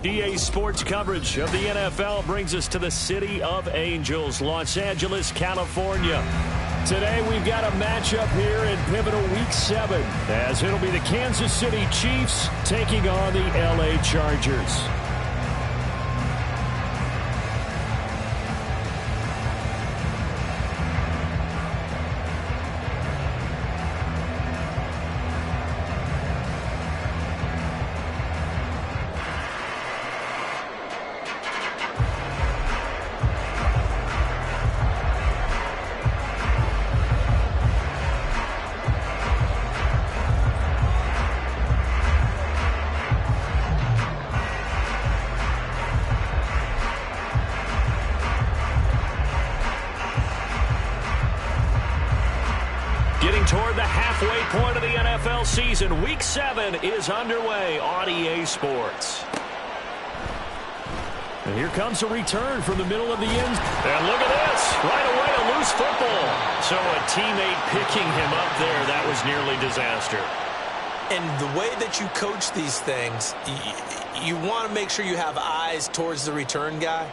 EA Sports coverage of the NFL brings us to the City of Angels, Los Angeles, California. Today we've got a matchup here in pivotal Week 7, as it'll be the Kansas City Chiefs taking on the LA Chargers. Toward the halfway point of the NFL season, Week 7 is underway on EA Sports. And here comes a return from the middle of the end. And look at this. Right away, a loose football. So a teammate picking him up there, that was nearly disaster. And the way that you coach these things, you want to make sure you have eyes towards the return guy,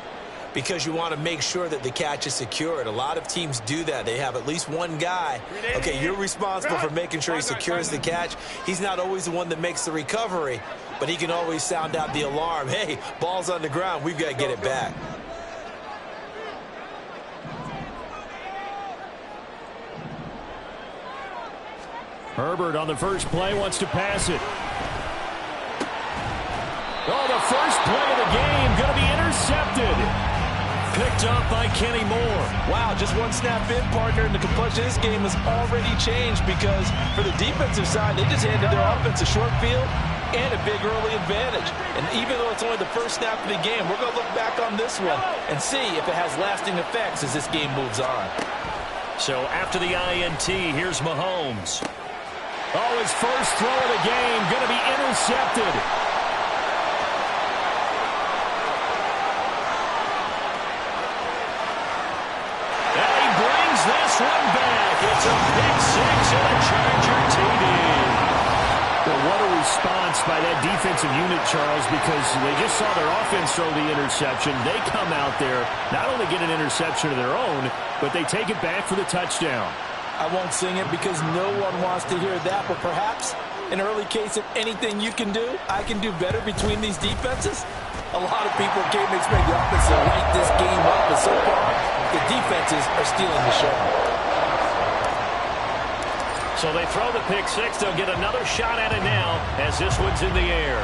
because you want to make sure that the catch is secured. A lot of teams do that. They have at least one guy. Okay, you're responsible for making sure he secures the catch. He's not always the one that makes the recovery, but he can always sound out the alarm. Hey, ball's on the ground. We've got to get it back. Herbert on the first play wants to pass it. Oh, the first play of the game going to be intercepted. Picked up by Kenny Moore. Wow, just one snap in, partner, and the complexion of this game has already changed, because for the defensive side, they just handed their offense a short field and a big early advantage. And even though it's only the first snap of the game, we're going to look back on this one and see if it has lasting effects as this game moves on. So after the INT, here's Mahomes. Oh, his first throw of the game going to be intercepted. This one back. It's a pick six and a Charger TD. Well, what a response by that defensive unit, Charles, because they just saw their offense throw the interception. They come out there, not only get an interception of their own, but they take it back for the touchdown. I won't sing it because no one wants to hear that, but perhaps an early case of anything you can do, I can do better between these defenses. A lot of people can't expect the offense to light this game up, but so far, the defenses are stealing the show. So they throw the pick six. They'll get another shot at it now as this one's in the air.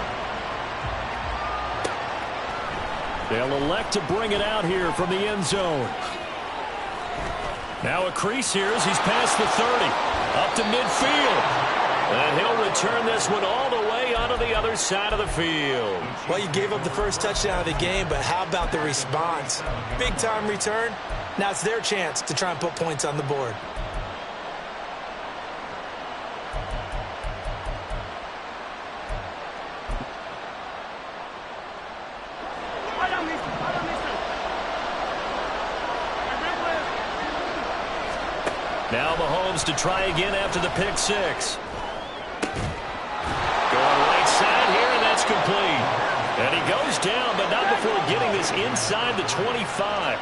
They'll elect to bring it out here from the end zone. Now a crease here as he's past the 30. Up to midfield. And he'll return this one all the way onto the other side of the field. Well, you gave up the first touchdown of the game, but how about the response? Big-time return. Now it's their chance to try and put points on the board. Now Mahomes to try again after the pick six. Going right side here, and that's complete. And he goes down, but not before getting this inside the 25.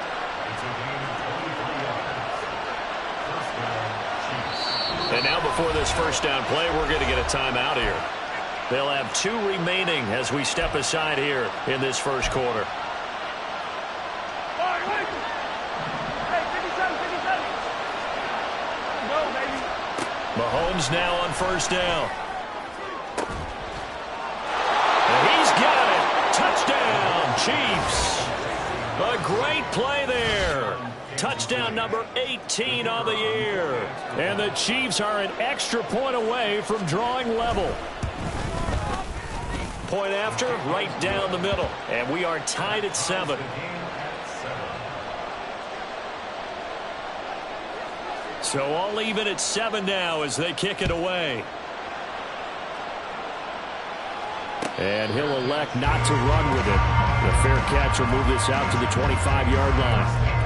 And now before this first down play, we're going to get a timeout here. They'll have 2 remaining as we step aside here in this first quarter. Mahomes now on first down. And he's got it. Touchdown, Chiefs. A great play there. Touchdown number 18 on the year. And the Chiefs are an extra point away from drawing level. Point after, right down the middle. And we are tied at 7. So all even at 7 now as they kick it away. And he'll elect not to run with it. The fair catch will move this out to the 25-yard line.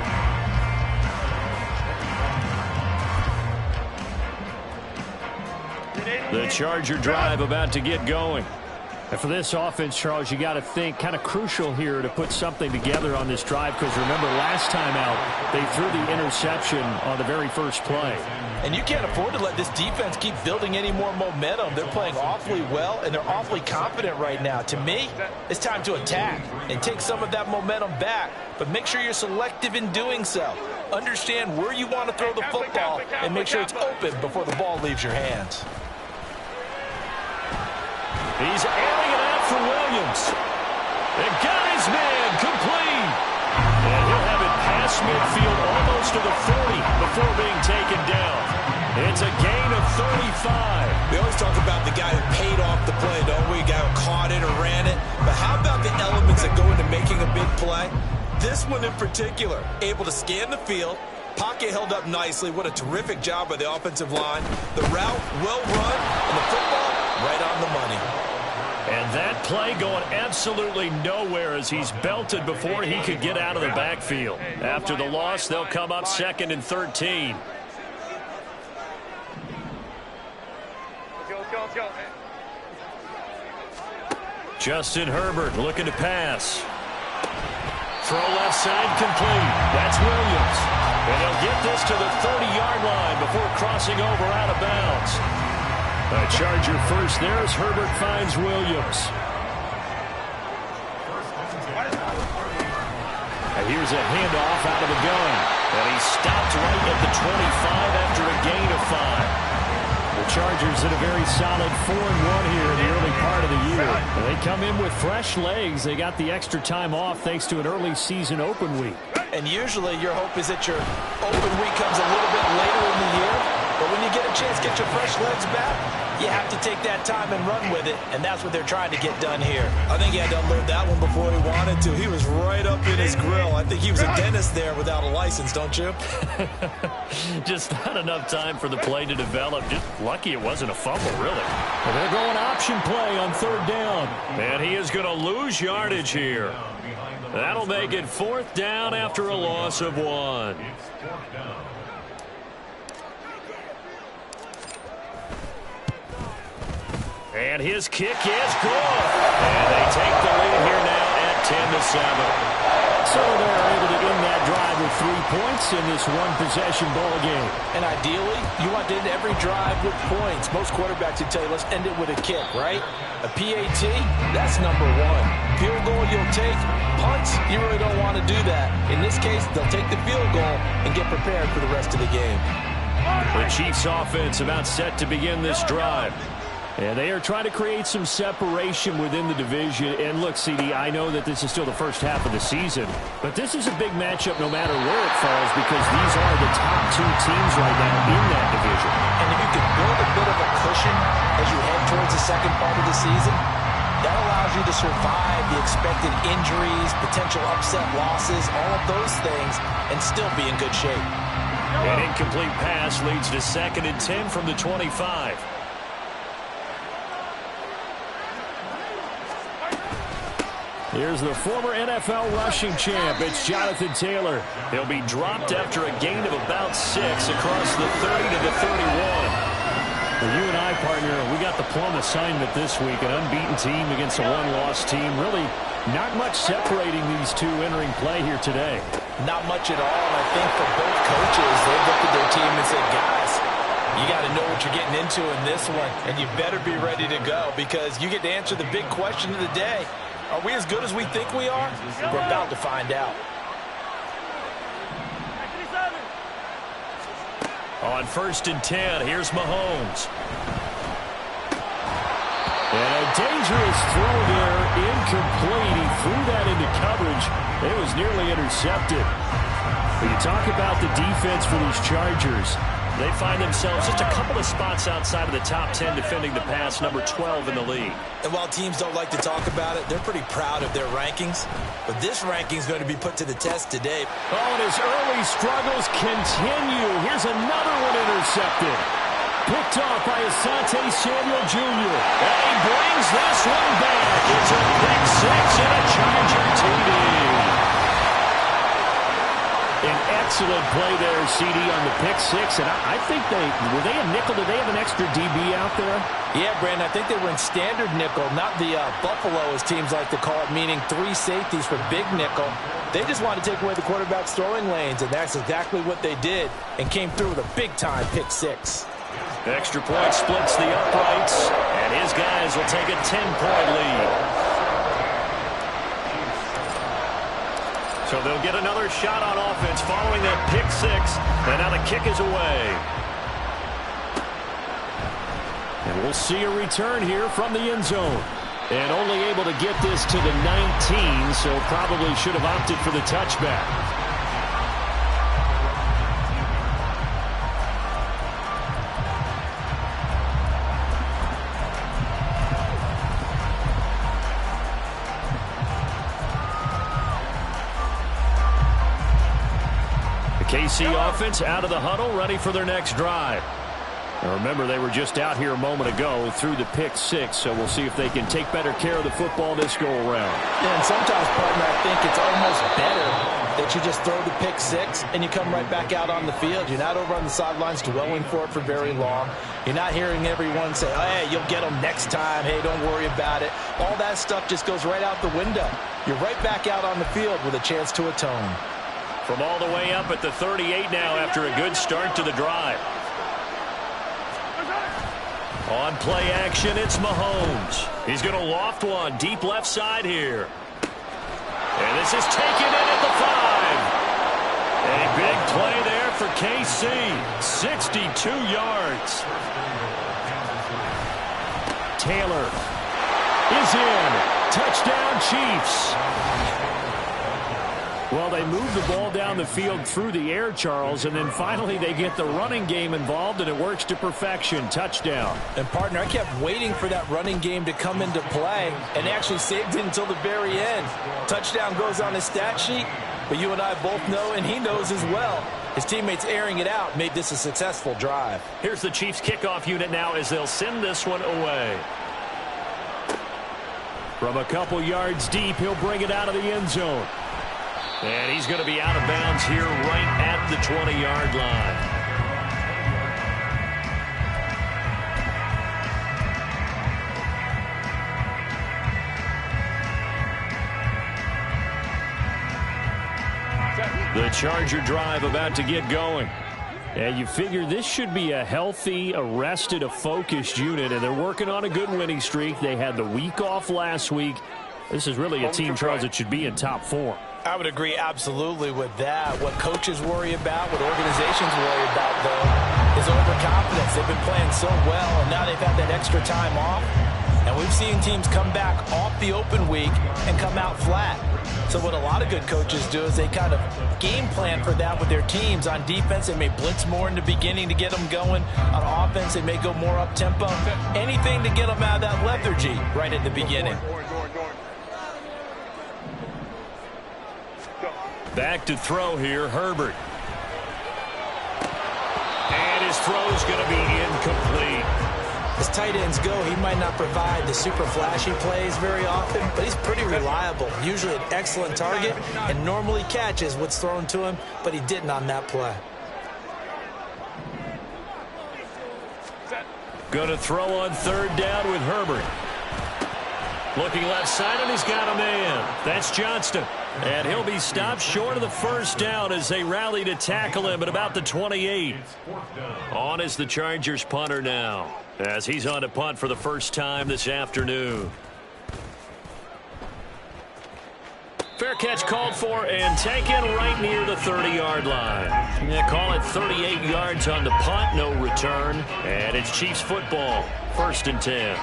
The Charger drive about to get going. And for this offense, Charles, you got to think kind of crucial here to put something together on this drive, because remember last time out they threw the interception on the very first play. And you can't afford to let this defense keep building any more momentum. They're playing awfully well, and they're awfully confident right now. To me, it's time to attack and take some of that momentum back, but make sure you're selective in doing so. Understand where you want to throw the football and make sure it's open before the ball leaves your hands. He's airing it out for Williams. And got his man complete. And he'll have it past midfield almost to the 40 before being taken down. It's a gain of 35. We always talk about the guy who paid off the play, don't we? A guy who caught it or ran it. But how about the elements that go into making a big play? This one in particular, able to scan the field. Pocket held up nicely. What a terrific job by the offensive line. The route, well run, and the football right on the money. And that play going absolutely nowhere as he's belted before he could get out of the backfield. After the loss, they'll come up 2nd and 13. Justin Herbert looking to pass. Throw left side complete. That's Williams. And he'll get this to the 30-yard line before crossing over out of bounds. A Charger first there as Herbert finds Williams. And here's a handoff out of the gun. And he stopped right at the 25 after a gain of 5. The Chargers in a very solid 4-1 here in the early part of the year. And they come in with fresh legs. They got the extra time off thanks to an early season open week. And usually your hope is that your open week comes a little bit later in the year. But when you get a chance to get your fresh legs back, you have to take that time and run with it. And that's what they're trying to get done here. I think he had to unload that one before he wanted to. He was right up in his grill. I think he was a dentist there without a license, don't you? Just not enough time for the play to develop. Just lucky it wasn't a fumble, really. Well, they're going option play on 3rd down. And he is going to lose yardage here. That'll make it 4th down after a loss of 1. And his kick is good. And they take the lead here now at 10-7. So they're able to end that drive with 3 points in this one-possession ball game. And ideally, you want to end every drive with points. Most quarterbacks would tell you, let's end it with a kick, right? A PAT, that's number 1. Field goal you'll take. Punts, you really don't want to do that. In this case, they'll take the field goal and get prepared for the rest of the game. The Chiefs offense about set to begin this drive. And they are trying to create some separation within the division. And look, CD, I know that this is still the first half of the season, but this is a big matchup no matter where it falls, because these are the top 2 teams right now in that division. And if you can build a bit of a cushion as you head towards the second part of the season, that allows you to survive the expected injuries, potential upset losses, all of those things, and still be in good shape. An incomplete pass leads to 2nd and 10 from the 25. Here's the former NFL rushing champ. It's Jonathan Taylor. He'll be dropped after a gain of about 6 across the 30 to the 31. For you and I, partner, we got the plum assignment this week. An unbeaten team against a one-loss team. Really not much separating these two entering play here today. Not much at all. And I think for both coaches, they looked at their team and said, guys, you got to know what you're getting into in this one. And you better be ready to go, because you get to answer the big question of the day. Are we as good as we think we are? We're about to find out. On 1st and 10, here's Mahomes. And a dangerous throw there, incomplete. He threw that into coverage. It was nearly intercepted. When you talk about the defense for these Chargers, they find themselves just a couple of spots outside of the top 10 defending the pass, number 12 in the league. And while teams don't like to talk about it, they're pretty proud of their rankings. But this ranking is going to be put to the test today. Oh, and his early struggles continue. Here's another one intercepted. Picked off by Asante Samuel Jr. And he brings this one back. It's a pick 6 and a Charger TD. An excellent play there, CD, on the pick six. And I think were they a nickel? Did they have an extra DB out there? Yeah, Brandon, I think they were in standard nickel, not the Buffalo, as teams like to call it, meaning 3 safeties for big nickel. They just wanted to take away the quarterback's throwing lanes, and that's exactly what they did, and came through with a big-time pick six. Extra point splits the uprights, and his guys will take a 10-point lead. So they'll get another shot on offense following that pick six. And now the kick is away. And we'll see a return here from the end zone. And only able to get this to the 19, so probably should have opted for the touchback. KC offense out of the huddle, ready for their next drive. Now remember, they were just out here a moment ago through the pick six, so we'll see if they can take better care of the football this go around. Yeah, and sometimes, partner, I think it's almost better that you just throw the pick six and you come right back out on the field. You're not over on the sidelines dwelling for it for very long. You're not hearing everyone say, oh, hey, you'll get them next time. Hey, don't worry about it. All that stuff just goes right out the window. You're right back out on the field with a chance to atone. From all the way up at the 38 now after a good start to the drive. On play action, it's Mahomes. He's going to loft one deep left side here. And this is taken in at the 5. A big play there for KC. 62 yards. Taylor is in. Touchdown, Chiefs. Well, they move the ball down the field through the air, Charles, and then finally they get the running game involved, and it works to perfection. Touchdown. And, partner, I kept waiting for that running game to come into play, and actually saved it until the very end. Touchdown goes on his stat sheet, but you and I both know, and he knows as well, his teammates airing it out made this a successful drive. Here's the Chiefs kickoff unit now as they'll send this one away. From a couple yards deep, he'll bring it out of the end zone. And he's going to be out of bounds here right at the 20-yard line. The Charger drive about to get going. And you figure this should be a healthy, arrested, a focused unit, and they're working on a good winning streak. They had the week off last week. This is really a team, Charles, that should be in top form. I would agree absolutely with that. What coaches worry about, what organizations worry about, though, is overconfidence. They've been playing so well, and now they've had that extra time off. And we've seen teams come back off the open week and come out flat. So what a lot of good coaches do is they kind of game plan for that with their teams. On defense, they may blitz more in the beginning to get them going. On offense, they may go more up-tempo. Anything to get them out of that lethargy right at the beginning. Back to throw here, Herbert. And his throw's going to be incomplete. As tight ends go, he might not provide the super flashy plays very often, but he's pretty reliable. Usually an excellent target and normally catches what's thrown to him, but he didn't on that play. Going to throw on third down with Herbert. Looking left side, and he's got a man. That's Johnston. And he'll be stopped short of the first down as they rally to tackle him at about the 28. On is the Chargers punter now, as he's on to punt for the first time this afternoon. Fair catch called for and taken right near the 30-yard line. They call it 38 yards on the punt, no return. And it's Chiefs football, 1st and 10.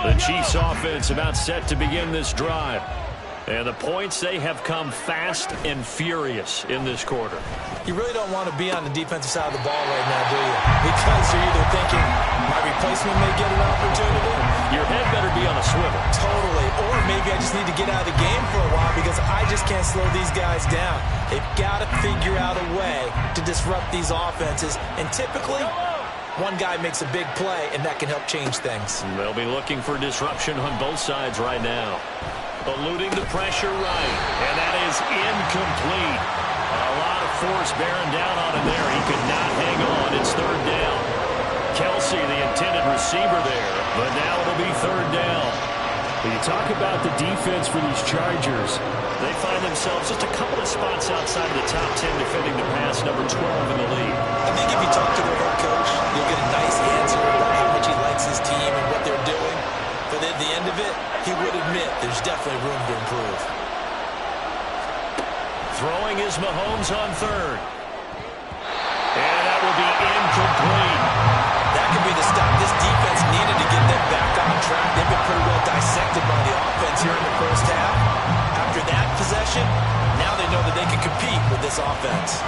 The Chiefs offense about set to begin this drive. And the points, they have come fast and furious in this quarter. You really don't want to be on the defensive side of the ball right now, do you? Because you're either thinking, my replacement may get an opportunity. Your head better be on a swivel. Totally. Or maybe I just need to get out of the game for a while because I just can't slow these guys down. They've got to figure out a way to disrupt these offenses. And typically, One guy makes a big play, and that can help change things. They'll be looking for disruption on both sides right now. Eluding the pressure right, and that is incomplete. A lot of force bearing down on him there. He could not hang on. It's third down. Kelsey, the intended receiver there, but now it'll be third down. When you talk about the defense for these Chargers, they find themselves just a couple of spots outside of the top 10 defending the pass, number 12 in the league. I think if you talk to their head coach, you'll get a nice answer about how much he likes his team and what they're doing. But at the end of it, he would admit there's definitely room to improve. Throwing is Mahomes on third. And that will be incomplete. That could be the stop this defense needed to get them back on track. They've been pretty well dissected by the offense here in the first half. After that possession, now they know that they can compete with this offense.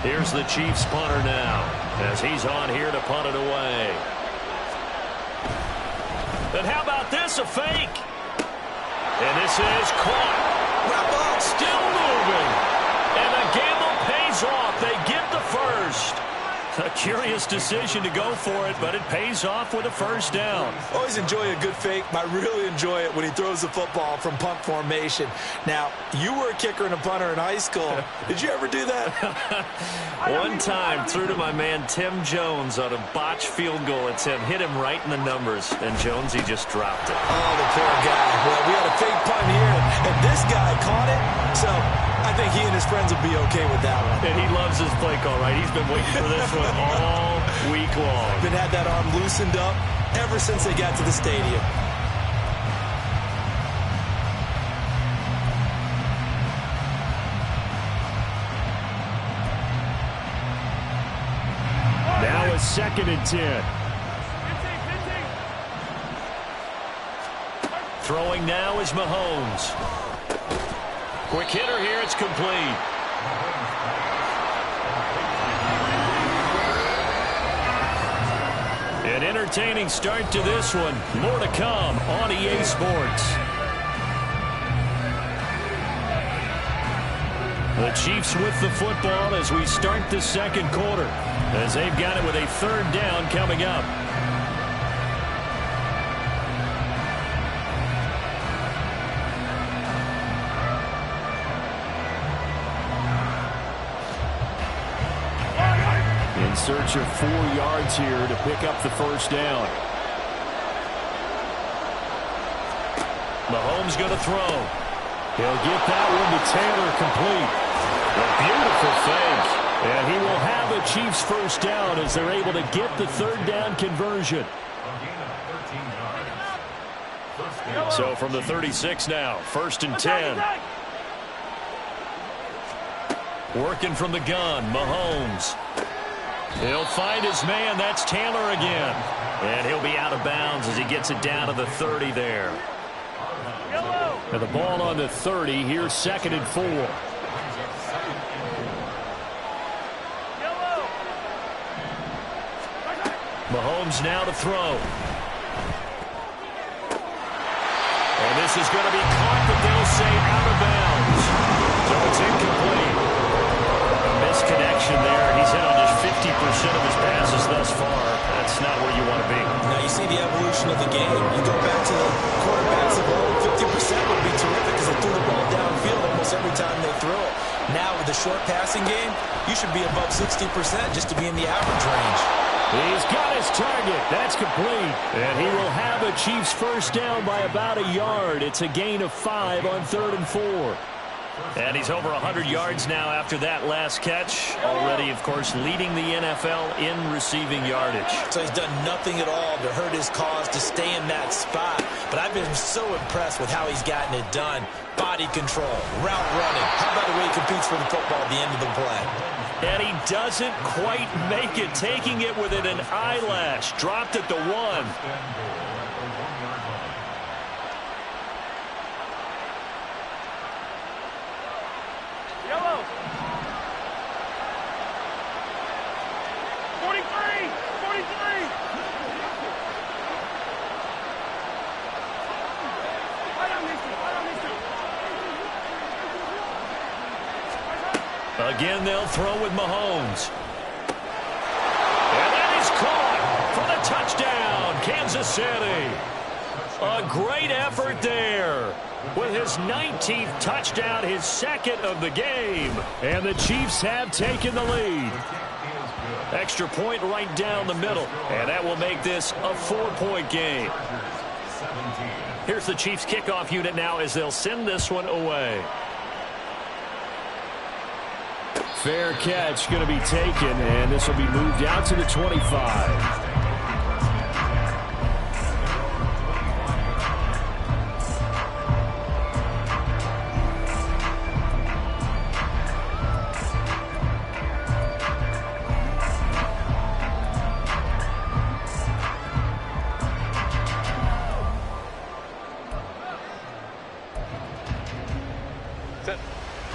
Here's the Chiefs punter now, as he's on here to punt it away. And how about this, a fake? And this is caught. Wrap up. Still moving. And the gamble pays off. They get the first. A curious decision to go for it, but it pays off with a first down. Always enjoy a good fake, but I really enjoy it when he throws the football from punt formation. Now, you were a kicker and a punter in high school. Did you ever do that? One time, threw to my man Tim Jones on a botched field goal attempt. Hit him right in the numbers, and Jones, he just dropped it. Oh, the poor guy. Well, we had a fake punt here, and this guy caught it, so I think he and his friends will be okay with that one. And he loves his play call, right? He's been waiting for this one all week long. Been had that arm loosened up ever since they got to the stadium. Now a 2nd and 10. Throwing now is Mahomes. Quick hitter here, it's complete. An entertaining start to this one. More to come on EA Sports. The Chiefs with the football as we start the second quarter, as they've got it with a third down coming up. In search of 4 yards here to pick up the first down. Mahomes going to throw. He'll get that one to Taylor, complete. A beautiful fake. And he will have a Chiefs first down as they're able to get the third down conversion. So from the 36 now, 1st and 10. Working from the gun, Mahomes. He'll find his man. That's Taylor again. And he'll be out of bounds as he gets it down to the 30 there. And the ball on the 30. Here's 2nd and 4. Mahomes now to throw. And this is going to be caught, but they'll say out of bounds. So it's incomplete. A misconnection there. He's hit on just 50% of his passes thus far. That's not where you want to be. Now you see the evolution of the game. You go back to the quarterbacks of old, 50% would be terrific because they threw the ball downfield almost every time they throw it. Now with the short passing game, you should be above 60% just to be in the average range. He's got his target. That's complete. And he will have a Chiefs first down by about a yard. It's a gain of 5 on 3rd and 4. And he's over 100 yards now after that last catch. Already, of course, leading the NFL in receiving yardage. So he's done nothing at all to hurt his cause to stay in that spot. But I've been so impressed with how he's gotten it done. Body control, route running. How about the way he competes for the football at the end of the play? And he doesn't quite make it, taking it within an eyelash. Dropped it to 1. Again, they'll throw with Mahomes. And that is caught for the touchdown, Kansas City. A great effort there with his 19th touchdown, his second of the game. And the Chiefs have taken the lead. Extra point right down the middle, and that will make this a 4-point game. Here's the Chiefs kickoff unit now as they'll send this one away. Fair catch going to be taken, and this will be moved out to the 25.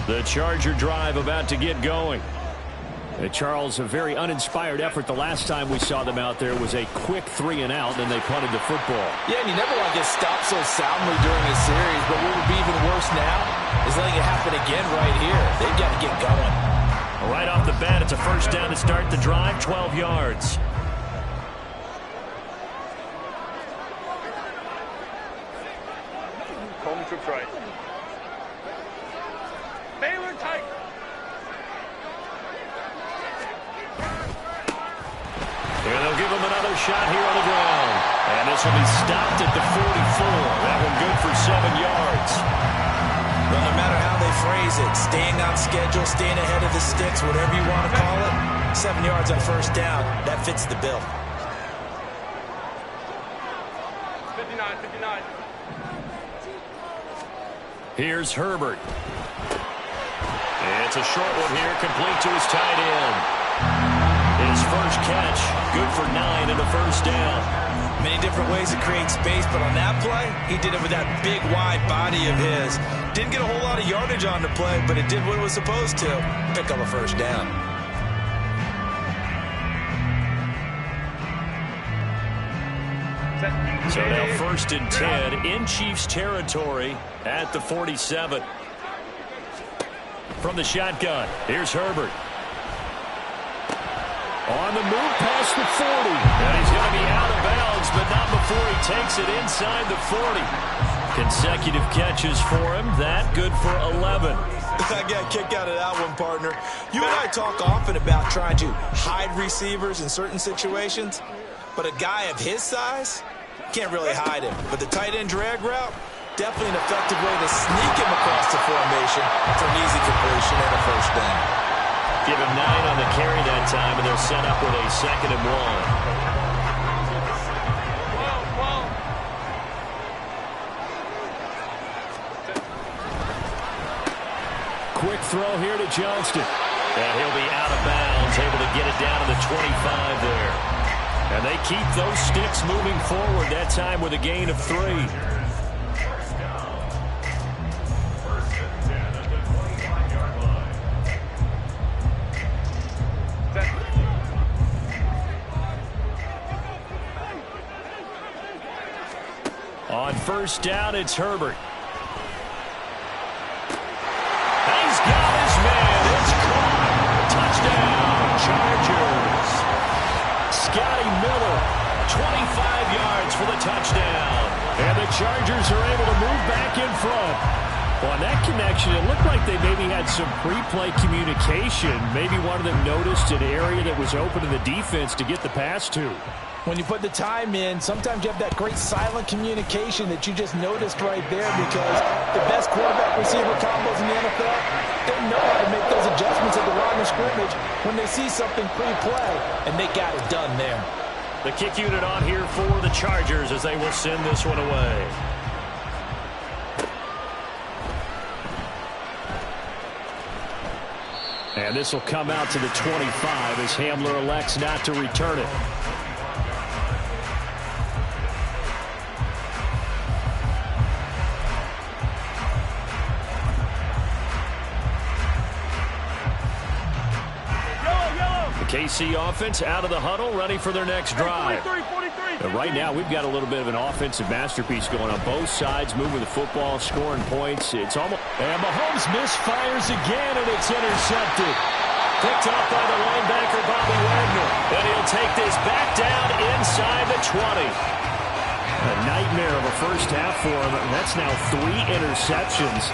The Charger drive about to get going. Charles, a very uninspired effort. The last time we saw them out there was a quick 3-and-out, and they punted the football. Yeah, and you never want to get stopped so soundly during a series, but what would be even worse now is letting it happen again right here. They've got to get going. Right off the bat, it's a first down to start the drive, 12 yards. Coleman trips right. Baylor tight. And they'll give him another shot here on the ground. And this will be stopped at the 44. That one good for 7 yards. Well, no matter how they phrase it, staying on schedule, staying ahead of the sticks, whatever you want to call it, 7 yards on first down, that fits the bill. 59, 59. Here's Herbert. It's a short one here, complete to his tight end. His first catch, good for 9 and a first down. Many different ways to create space, but on that play, he did it with that big, wide body of his. Didn't get a whole lot of yardage on the play, but it did what it was supposed to, pick up a first down. So now 1st and 10 in Chiefs territory at the 47. From the shotgun, here's Herbert. On the move past the 40. And he's going to be out of bounds, but not before he takes it inside the 40. Consecutive catches for him. That good for 11. I got a kick out of that one, partner. You and I talk often about trying to hide receivers in certain situations, but a guy of his size can't really hide him. But the tight end drag route, definitely an effective way to sneak him across the formation for an easy completion and a first down. Give him 9 on the carry that time, and they'll set up with a 2nd and 1. Quick throw here to Johnston. And he'll be out of bounds, able to get it down to the 25 there. And they keep those sticks moving forward, that time with a gain of 3. On first down, it's Herbert. He's got his man. It's caught. Touchdown, Chargers. Scotty Miller, 25 yards for the touchdown. And the Chargers are able to move back in front. Well, on that connection, it looked like they maybe had some pre-play communication. Maybe one of them noticed an area that was open to the defense to get the pass to. When you put the time in, sometimes you have that great silent communication that you just noticed right there, because the best quarterback-receiver combos in the NFL, they know how to make those adjustments at the line of scrimmage when they see something pre-play, and they got it done there. The kick unit on here for the Chargers as they will send this one away. And this will come out to the 25 as Hamler elects not to return it. LAC offense out of the huddle, ready for their next drive. 43. Right now, we've got a little bit of an offensive masterpiece going on both sides, moving the football, scoring points. It's almost... And Mahomes misfires again, and it's intercepted. Picked off by the linebacker, Bobby Wagner. And he'll take this back down inside the 20. A nightmare of a first half for him. That's now 3 interceptions.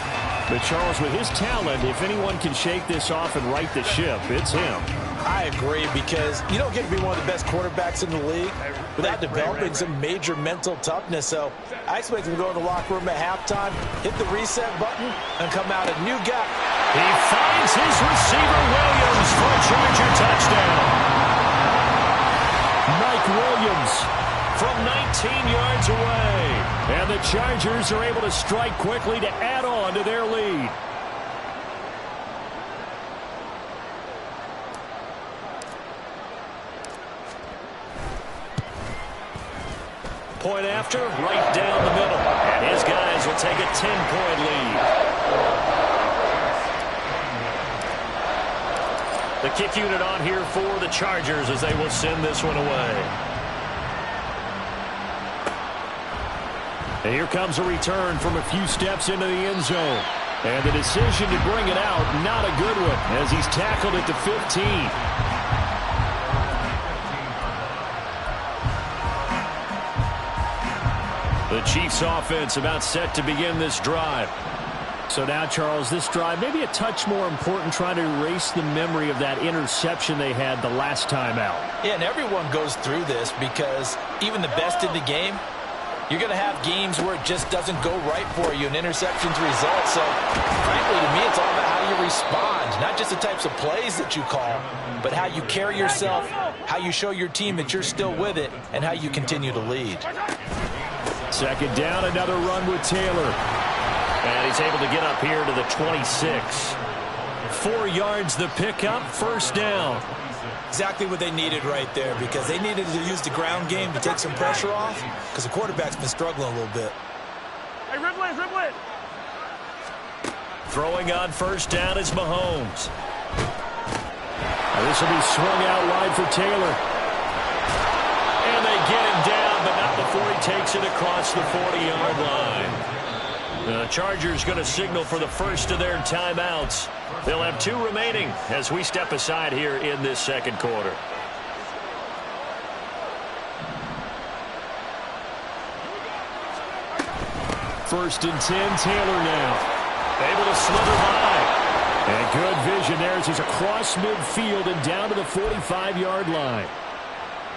But, Charles, with his talent, if anyone can shake this off and right the ship, it's him. I agree, because you don't get to be one of the best quarterbacks in the league without developing some major mental toughness. So I expect him to go in the locker room at halftime, hit the reset button, and come out a new guy. He finds his receiver, Williams, for a Charger touchdown. Mike Williams from 19 yards away. And the Chargers are able to strike quickly to add on to their lead. Point after, right down the middle. And his guys will take a 10-point lead. The kick unit on here for the Chargers as they will send this one away. And here comes a return from a few steps into the end zone. And the decision to bring it out, not a good one, as he's tackled at the 15. The Chiefs offense about set to begin this drive. So now, Charles, this drive maybe a touch more important, trying to erase the memory of that interception they had the last time out. Yeah, and everyone goes through this, because even the best in the game, you're going to have games where it just doesn't go right for you, and interceptions result. So, frankly, to me, it's all about how you respond, not just the types of plays that you call, but how you carry yourself, how you show your team that you're still with it, and how you continue to lead. Second down, another run with Taylor. And he's able to get up here to the 26. 4 yards the pickup, first down. Exactly what they needed right there, because they needed to use the ground game to take some pressure off, because the quarterback's been struggling a little bit. Hey, dribble it. Throwing on first down is Mahomes. Now this will be swung out wide for Taylor. And they get him down, but not before he takes it across the 40-yard line. The Chargers going to signal for the first of their timeouts. They'll have 2 remaining as we step aside here in this second quarter. First and 10, Taylor now. Able to slither by. And good vision there as he's across midfield and down to the 45-yard line.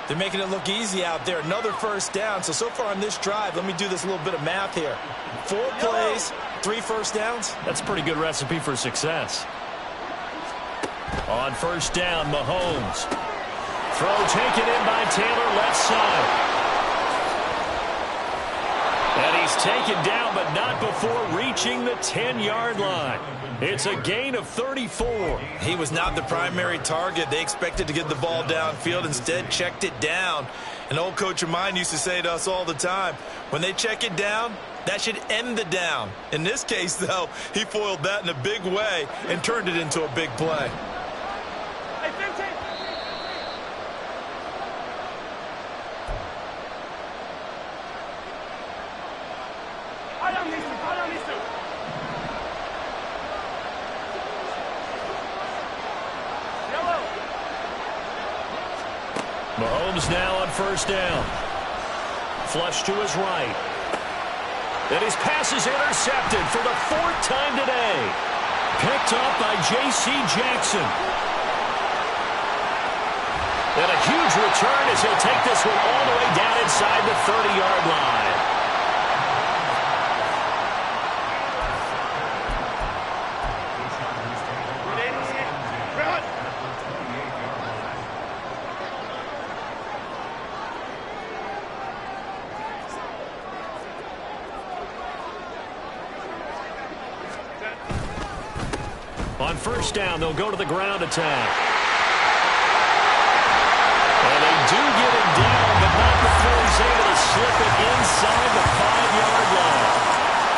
They're making it look easy out there. Another first down. So far on this drive, let me do this little bit of math here. 4 plays, 3 first downs. That's a pretty good recipe for success. On first down, Mahomes. Throw taken in by Taylor, left side. And he's taken down, but not before reaching the 10-yard line. It's a gain of 34. He was not the primary target. They expected to get the ball downfield. Instead, checked it down. An old coach of mine used to say to us all the time, when they check it down, that should end the down. In this case, though, he foiled that in a big way and turned it into a big play. Hey, 15. I don't need to. Yellow. Mahomes now on first down. Flush to his right. And his pass is intercepted for the 4th time today. Picked up by J.C. Jackson. And a huge return as he'll take this one all the way down inside the 30-yard line. On first down, they'll go to the ground attack. And they do get him down, but not before he's able to slip it inside the 5-yard line.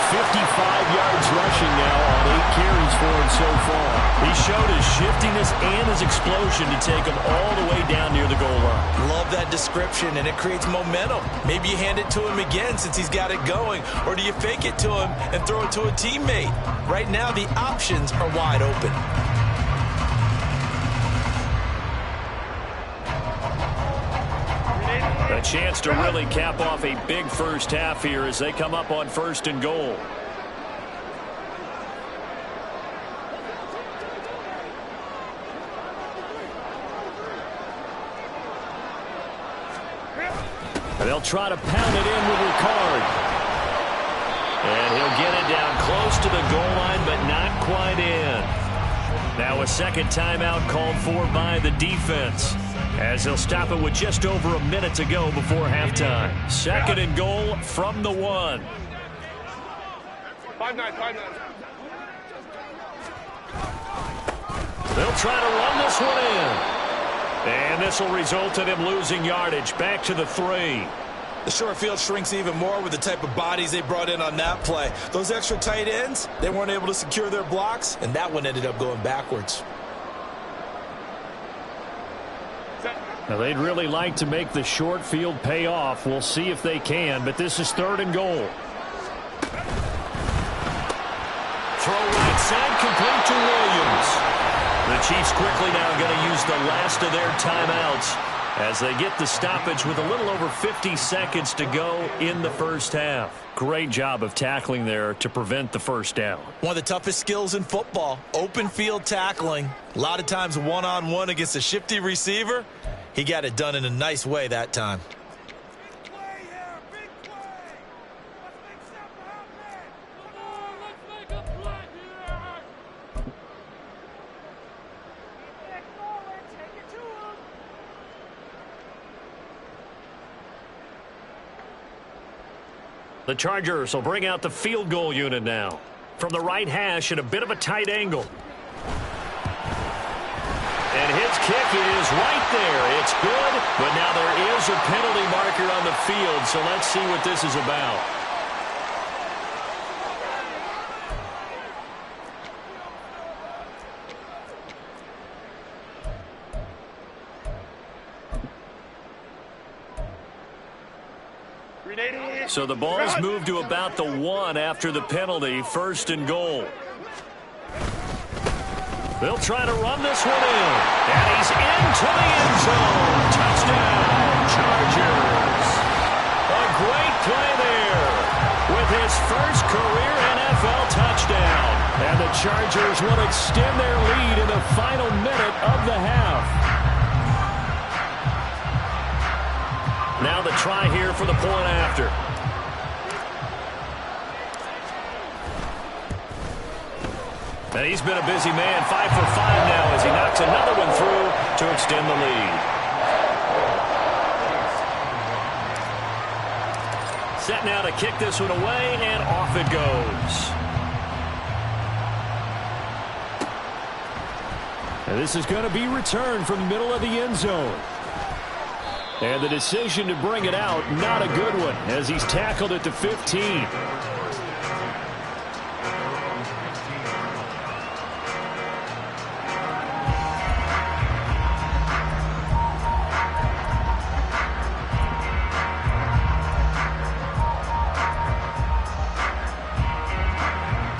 55 yards rushing now on 8 carries for him so far. He showed his shiftiness and his explosion to take him all the way down near the goal line. Love that description, and it creates momentum. Maybe you hand it to him again since he's got it going, or do you fake it to him and throw it to a teammate? Right now, the options are wide open. A chance to really cap off a big first half here as they come up on 1st and goal. They'll try to pound it in with Ricard. And he'll get it down close to the goal line, but not quite in. Now a second timeout called for by the defense, as they'll stop it with just over a minute to go before halftime. 2nd and goal from the 1. 5-9. They'll try to run this one in. And this will result in him losing yardage. Back to the 3. The short field shrinks even more with the type of bodies they brought in on that play. Those extra tight ends, they weren't able to secure their blocks, and that one ended up going backwards. Now, they'd really like to make the short field pay off. We'll see if they can, but this is 3rd and goal. Throw right side, complete to Williams. The Chiefs quickly now going to use the last of their timeouts as they get the stoppage with a little over 50 seconds to go in the first half. Great job of tackling there to prevent the first down. One of the toughest skills in football, open field tackling. A lot of times one-on-one against a shifty receiver. He got it done in a nice way that time. The Chargers will bring out the field goal unit now. From the right hash at a bit of a tight angle. And his kick is right there. It's good, but now there is a penalty marker on the field, so let's see what this is about. So the ball's moved to about the 1 after the penalty. 1st and goal. They'll try to run this one in. And he's into the end zone. Touchdown, Chargers. A great play there with his first career NFL touchdown. And the Chargers will extend their lead in the final minute of the half. Now the try here for the point after. And he's been a busy man, 5 for 5 now as he knocks another one through to extend the lead. Set now to kick this one away, and off it goes. And this is going to be returned from the middle of the end zone. And the decision to bring it out, not a good one, as he's tackled at the 15.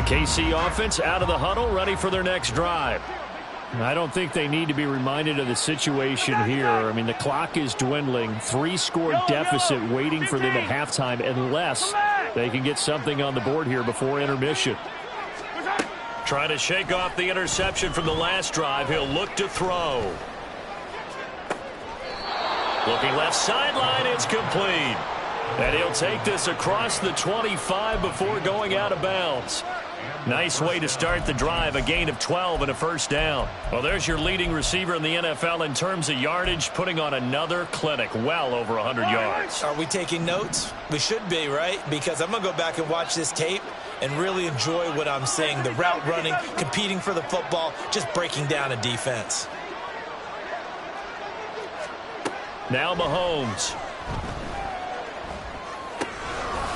KC offense out of the huddle, ready for their next drive. I don't think they need to be reminded of the situation here. I mean, the clock is dwindling. 3-score deficit waiting for them at halftime unless they can get something on the board here before intermission. Trying to shake off the interception from the last drive. He'll look to throw. Looking left sideline, it's complete. And he'll take this across the 25 before going out of bounds. Nice way to start the drive, a gain of 12 and a first down. Well, there's your leading receiver in the NFL in terms of yardage, putting on another clinic, well over 100 yards. Are we taking notes? We should be, right? Because I'm going to go back and watch this tape and really enjoy what I'm seeing. The route running, competing for the football, just breaking down a defense. Now Mahomes.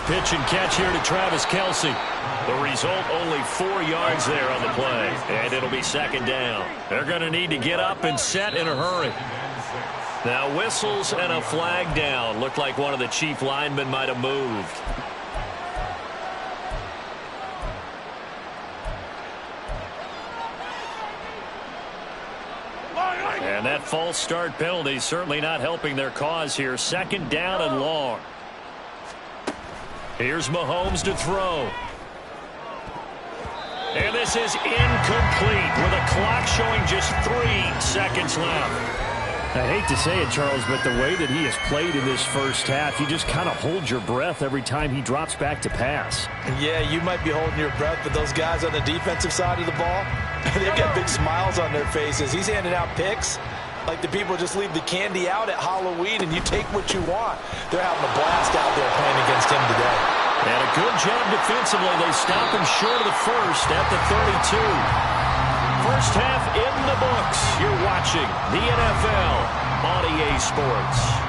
Pitch and catch here to Travis Kelce. The result, only 4 yards there on the play, and it'll be second down. They're going to need to get up and set in a hurry. Now whistles and a flag down. Looked like one of the chief linemen might have moved. And that false start penalty certainly not helping their cause here. Second down and long. Here's Mahomes to throw. And this is incomplete with a clock showing just 3 seconds left. I hate to say it, Charles, but the way that he has played in this first half, you just kind of hold your breath every time he drops back to pass. Yeah, you might be holding your breath, but those guys on the defensive side of the ball, they've got big smiles on their faces. He's handing out picks like the people just leave the candy out at Halloween and you take what you want. They're having a blast out there playing against him today. And a good job defensively. They stop him short of the first at the 32. First half in the books. You're watching the NFL on EA Sports.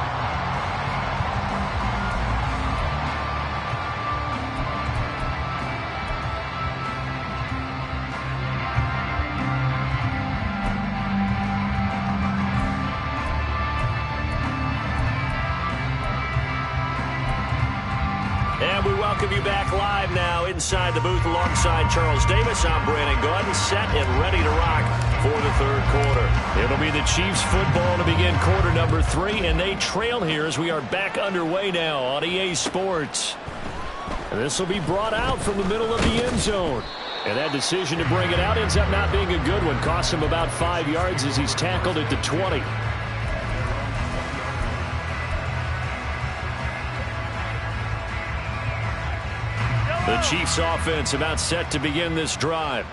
And we welcome you back live now inside the booth alongside Charles Davis. I'm Brandon Gaudin, set and ready to rock for the third quarter. It'll be the Chiefs football to begin quarter number 3, and they trail here as we are back underway now on EA Sports. And this will be brought out from the middle of the end zone. And that decision to bring it out ends up not being a good one. Costs him about 5 yards as he's tackled at the 20. The Chiefs offense about set to begin this drive.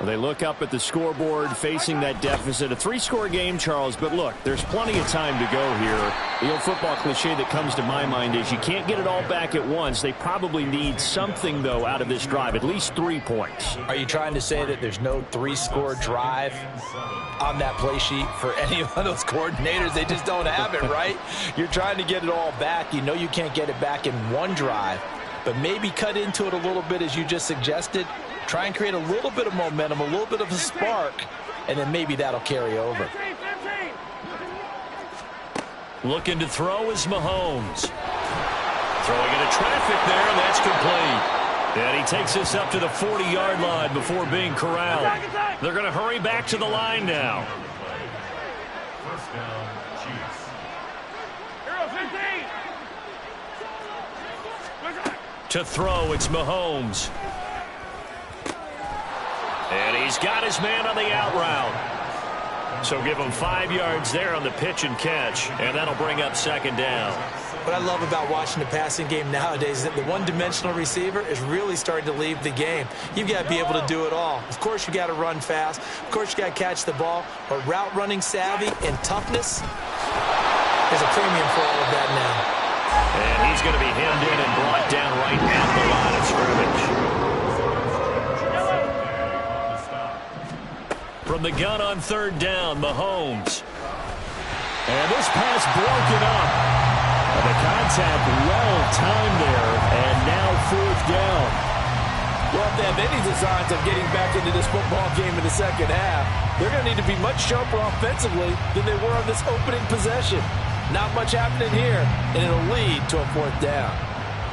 They look up at the scoreboard facing that deficit. A 3-score game, Charles, but look, there's plenty of time to go here. The old football cliche that comes to my mind is you can't get it all back at once. They probably need something, though, out of this drive, at least 3 points. Are you trying to say that there's no 3-score drive on that play sheet for any of those coordinators? They just don't have it, right? You're trying to get it all back. You know you can't get it back in one drive. But maybe cut into it a little bit as you just suggested. Try and create a little bit of momentum, a little bit of a spark, and then maybe that'll carry over. Looking to throw is Mahomes. Throwing into traffic there, and that's complete. And he takes this up to the 40-yard line before being corralled. They're going to hurry back to the line now. First down, Chiefs. Hero 15. To throw, it's Mahomes. And he's got his man on the out route. So give him 5 yards there on the pitch and catch, and that'll bring up second down. What I love about watching the passing game nowadays is that the one-dimensional receiver is really starting to leave the game. You've got to be able to do it all. Of course, you got to run fast. Of course, you got to catch the ball. But route running savvy and toughness, there's a premium for all of that now. And he's going to be hemmed in and brought down right at the line of scrimmage. From the gun on third down, Mahomes. And this pass broken up. And the contact well timed there, and now fourth down. Well, if they have any designs of getting back into this football game in the second half, they're going to need to be much sharper offensively than they were on this opening possession. Not much happening here, and it'll lead to a fourth down.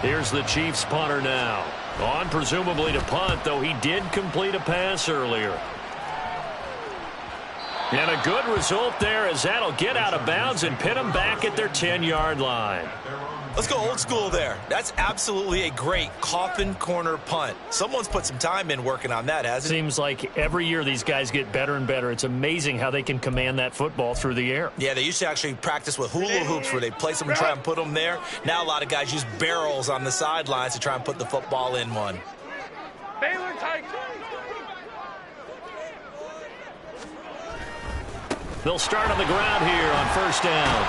Here's the Chiefs punter now. On presumably to punt, though he did complete a pass earlier. And a good result there as that'll get out of bounds and pin them back at their 10-yard line. Let's go old school there. That's absolutely a great coffin corner punt. Someone's put some time in working on that, hasn't it? Seems like every year these guys get better and better. It's amazing how they can command that football through the air. Yeah, they used to actually practice with hula hoops where they place them and try and put them there. Now a lot of guys use barrels on the sidelines to try and put the football in one. Baylor tight. They'll start on the ground here on first down.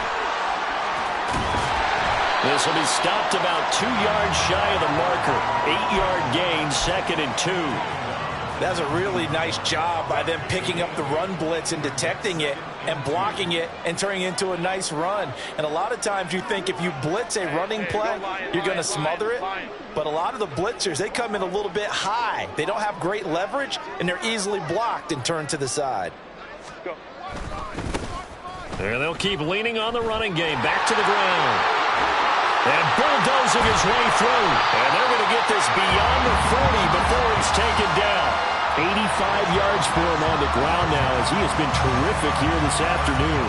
This will be stopped about 2 yards shy of the marker. 8-yard gain, 2nd and 2. That's a really nice job by them picking up the run blitz and detecting it and blocking it and turning it into a nice run. And a lot of times you think if you blitz a running play, you're going to smother it. But a lot of the blitzers, they come in a little bit high. They don't have great leverage, and they're easily blocked and turned to the side. Go. There they'll keep leaning on the running game. Back to the ground. And bulldozing his way through. And they're going to get this beyond the 40 before he's taken down. 85 yards for him on the ground now as he has been terrific here this afternoon.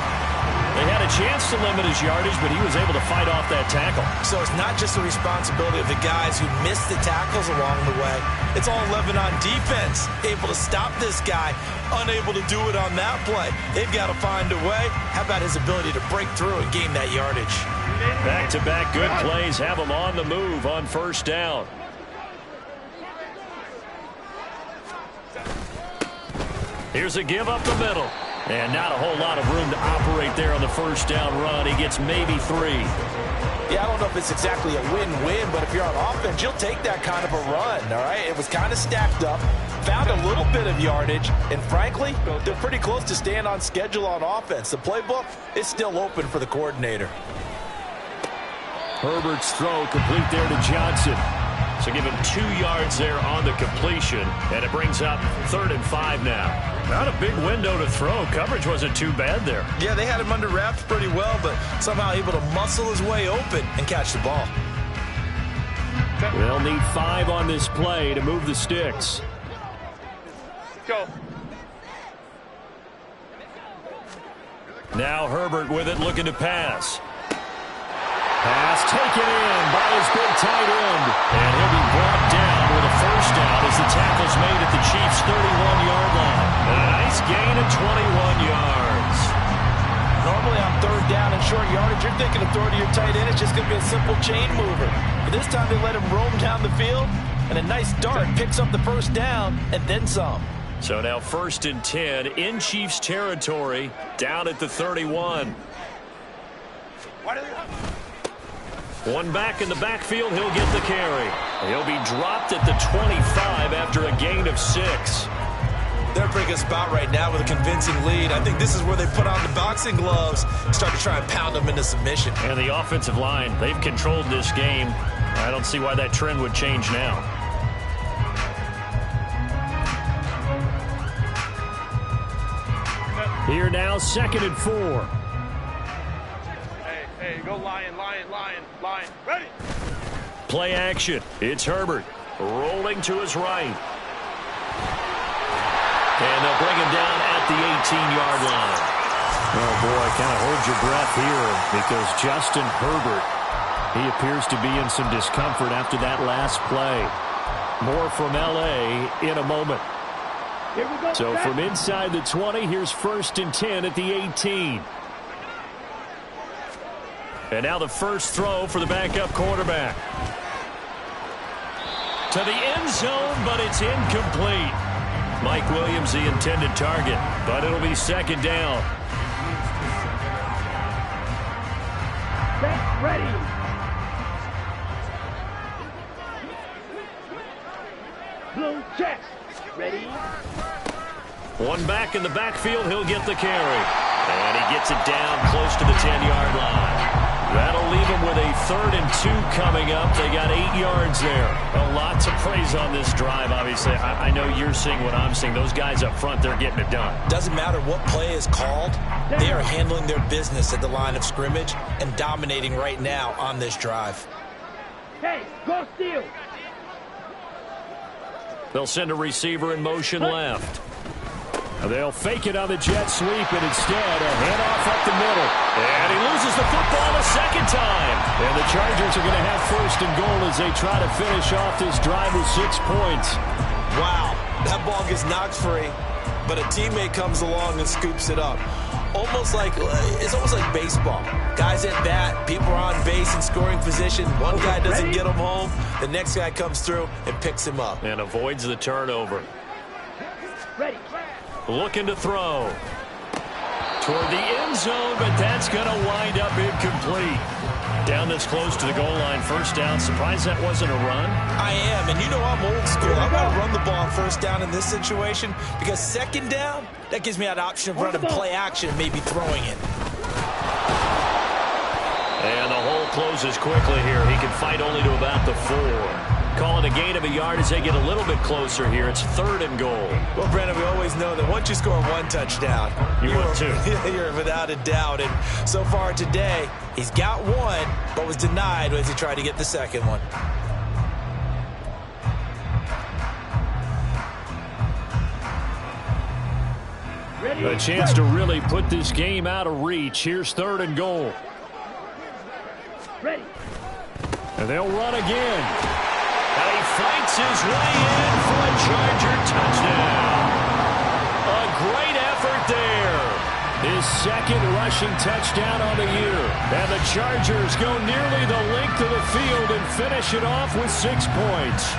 They had a chance to limit his yardage, but he was able to fight off that tackle. So it's not just the responsibility of the guys who missed the tackles along the way. It's all living on defense, able to stop this guy, unable to do it on that play. They've got to find a way. How about his ability to break through and gain that yardage? Back-to-back good plays have him on the move on first down. Here's a give up the middle. And not a whole lot of room to operate there on the first down run. He gets maybe 3. Yeah, I don't know if it's exactly a win-win, but if you're on offense, you'll take that kind of a run, all right? It was kind of stacked up, found a little bit of yardage, and frankly, they're pretty close to staying on schedule on offense. The playbook is still open for the coordinator. Herbert's throw complete there to Johnson. So give him 2 yards there on the completion, and it brings up 3rd and 5 now. Not a big window to throw. Coverage wasn't too bad there. Yeah, they had him under wraps pretty well, but somehow able to muscle his way open and catch the ball. They'll need 5 on this play to move the sticks. Go. Now Herbert with it, looking to pass. Pass taken in by his big tight end. And he'll be brought down with a first down as the tackle's made at the Chiefs' 31-yard line. A nice gain of 21 yards. Normally on 3rd down and short yardage, you're thinking of throw to your tight end. It's just going to be a simple chain mover. But this time they let him roam down the field, and a nice dart picks up the first down and then some. So now 1st and 10 in Chiefs territory, down at the 31. One back in the backfield, he'll get the carry. He'll be dropped at the 25 after a gain of 6. They're in a pretty good spot right now with a convincing lead. I think this is where they put on the boxing gloves, start to try and pound them into submission. And the offensive line, they've controlled this game. I don't see why that trend would change now. Here now, 2nd and 4. Hey, go lion, lion, lion, lion. Ready? Play action. It's Herbert rolling to his right. And they'll bring him down at the 18-yard line. Oh, boy, kind of hold your breath here because Justin Herbert, he appears to be in some discomfort after that last play. More from L.A. in a moment. Here we go. So from inside the 20, here's 1st and 10 at the 18. And now the first throw for the backup quarterback. To the end zone, but it's incomplete. Mike Williams, the intended target, but it'll be 2nd down. Set, ready. Blue check. Ready. One back in the backfield, he'll get the carry. And he gets it down close to the 10-yard line. That'll leave him with a 3rd and 2 coming up. They got 8 yards there. A lot to praise on this drive, obviously. I know you're seeing what I'm seeing. Those guys up front, they're getting it done. Doesn't matter what play is called. They are handling their business at the line of scrimmage and dominating right now on this drive. Hey, go steal. They'll send a receiver in motion left. They'll fake it on the jet sweep, and instead a handoff up the middle. And he loses the football a 2nd time. And the Chargers are going to have 1st and goal as they try to finish off this drive with 6 points. Wow, that ball gets knocked free, but a teammate comes along and scoops it up. It's almost like baseball. Guys at bat, people are on base in scoring position. One guy doesn't get him home, the next guy comes through and picks him up. And avoids the turnover. Ready. Looking to throw. Toward the end zone, but that's going to wind up incomplete. Down this close to the goal line, first down. Surprised that wasn't a run? I am, and you know I'm old school. I want to run the ball on first down in this situation because second down, that gives me that option of running play action and maybe throwing it. And the hole closes quickly here. He can fight only to about the 4. Call it a gain of a yard as they get a little bit closer here. It's 3rd and goal. Well, Brandon, we always know that once you score one touchdown, you're without a doubt. And so far today, he's got one, but was denied as he tried to get the second one. A chance to really put this game out of reach. Here's 3rd and goal. Ready. And they'll run again. And he fights his way in for a Charger touchdown. A great effort there. His 2nd rushing touchdown on the year. And the Chargers go nearly the length of the field and finish it off with 6 points.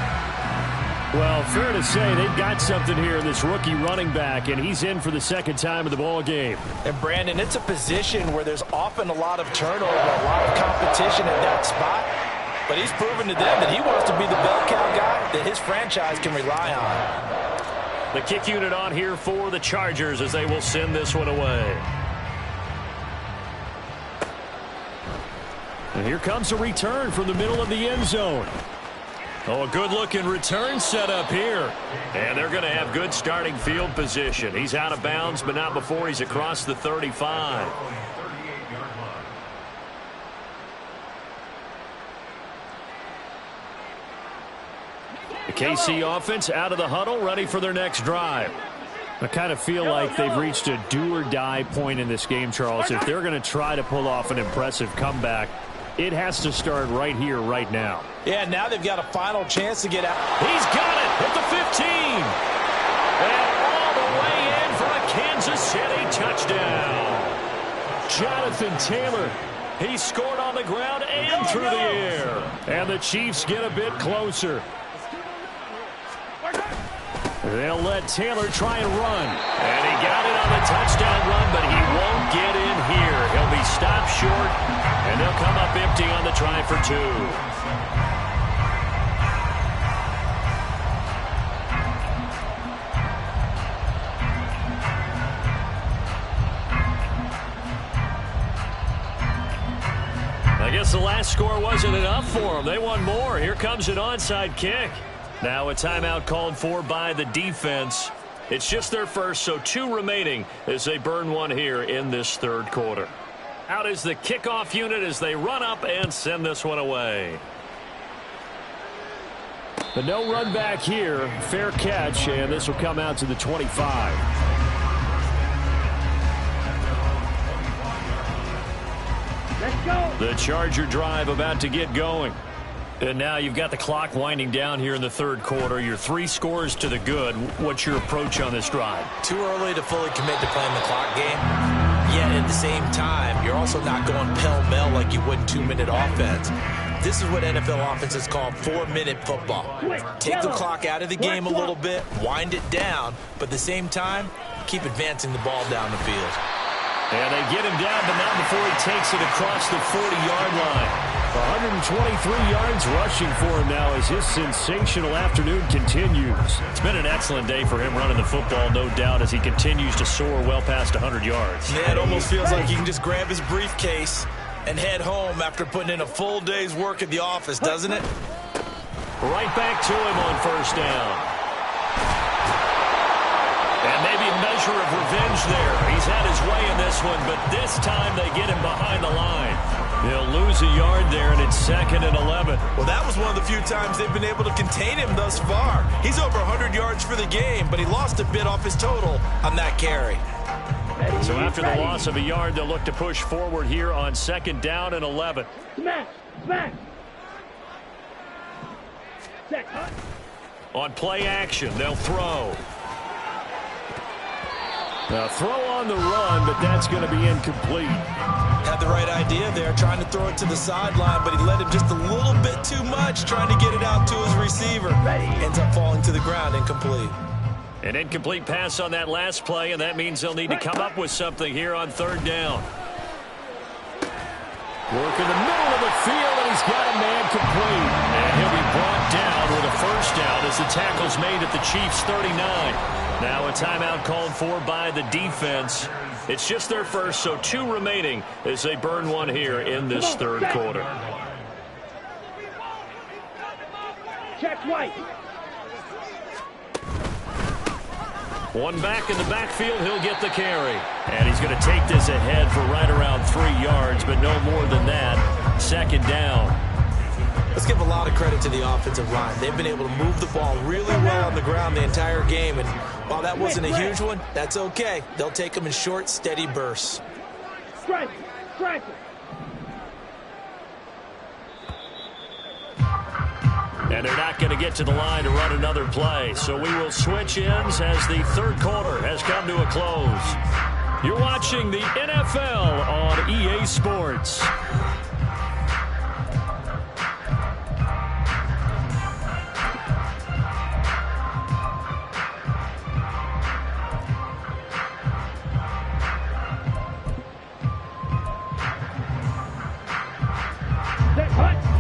Well, fair to say they've got something here in this rookie running back, and he's in for the 2nd time of the ball game. And, Brandon, it's a position where there's often a lot of turnover, a lot of competition at that spot. But he's proven to them that he wants to be the bell cow guy that his franchise can rely on. The kick unit on here for the Chargers as they will send this one away. And here comes a return from the middle of the end zone. Oh, a good-looking return set up here. And they're going to have good starting field position. He's out of bounds, but not before he's across the 35. The KC offense out of the huddle, ready for their next drive. I kind of feel like they've reached a do-or-die point in this game, Charles. If they're going to try to pull off an impressive comeback, it has to start right here, right now. Yeah, now they've got a final chance to get out. He's got it at the 15. And all the way in for a Kansas City touchdown. Jonathan Taylor, he scored on the ground and through the air. And the Chiefs get a bit closer. They'll let Taylor try and run. And he got it on the touchdown run, but he won't get in here. He'll be stopped short, and they'll come up empty on the try for 2. I guess the last score wasn't enough for them. They want more. Here comes an onside kick. Now a timeout called for by the defense. It's just their first, so 2 remaining as they burn one here in this 3rd quarter. Out is the kickoff unit as they run up and send this one away. But no run back here. Fair catch, and this will come out to the 25. Let's go. The Charger drive about to get going. And now you've got the clock winding down here in the 3rd quarter. Your 3 scores to the good. What's your approach on this drive? Too early to fully commit to playing the clock game. Yet at the same time, you're also not going pell-mell like you would in 2-minute offense. This is what NFL offenses call 4-minute football. Take the clock out of the game a little bit, wind it down, but at the same time, keep advancing the ball down the field. And they get him down, but not before he takes it across the 40-yard line. 123 yards rushing for him now as his sensational afternoon continues. It's been an excellent day for him running the football, no doubt, as he continues to soar well past 100 yards. Yeah, it almost feels like he can just grab his briefcase and head home after putting in a full day's work at the office, doesn't it? Right back to him on first down. And maybe a measure of revenge there. He's had his way in this one, but this time they get him behind the line. He'll lose a yard there, and it's 2nd and 11. Well, that was one of the few times they've been able to contain him thus far. He's over 100 yards for the game, but he lost a bit off his total on that carry. So after the loss of a yard, they'll look to push forward here on 2nd down and 11. Smash! Smash! On play action, they'll throw. Now throw on the run, but that's going to be incomplete. Had the right idea there, trying to throw it to the sideline, but he led him just a little bit too much, trying to get it out to his receiver. Ends up falling to the ground, incomplete. An incomplete pass on that last play, and that means they'll need to come up with something here on 3rd down. Working the middle of the field, and he's got a man complete. And he'll be brought down with a first down as the tackle's made at the Chiefs' 39. Now a timeout called for by the defense. It's just their first, so 2 remaining as they burn one here in this third quarter. Check White. One back in the backfield, he'll get the carry. And he's going to take this ahead for right around 3 yards, but no more than that. Second down. Let's give a lot of credit to the offensive line. They've been able to move the ball really well on the ground the entire game. And while that wasn't a huge one, that's okay. They'll take them in short, steady bursts. Strike. Strike. And they're not going to get to the line to run another play. So we will switch ends as the third quarter has come to a close. You're watching the NFL on EA Sports.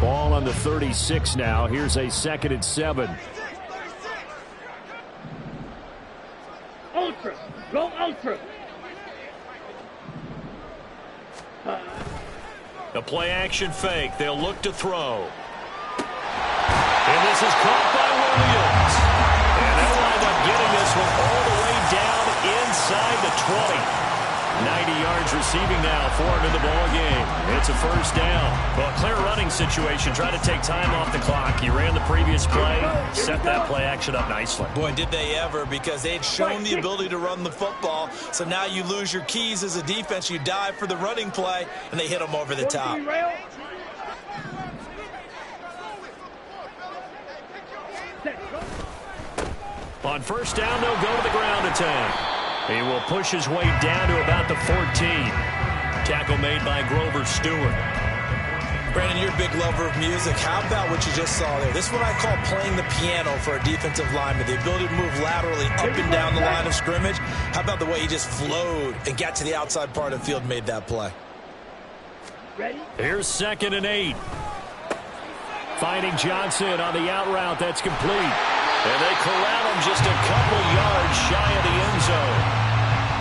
Ball on the 36 now. Here's a 2nd and 7. Ultra. Go ultra. A play action fake. They'll look to throw. And this is caught by Williams. And they'll wind up getting this one all the way down inside the 20. 90 yards receiving now for him in the ball game. It's a first down. Well, a clear running situation. Try to take time off the clock. He ran the previous play, set that play action up nicely. Boy, did they ever, because they'd shown the ability to run the football. So now you lose your keys as a defense. You dive for the running play, and they hit them over the top. On first down, they'll go to the ground attack. He will push his way down to about the 14. Tackle made by Grover Stewart. Brandon, you're a big lover of music. How about what you just saw there? This is what I call playing the piano for a defensive lineman. The ability to move laterally up and down the line of scrimmage. How about the way he just flowed and got to the outside part of the field and made that play? Ready? Here's 2nd and 8. Finding Johnson on the out route. That's complete. And they corral him just a couple yards shy of the end zone.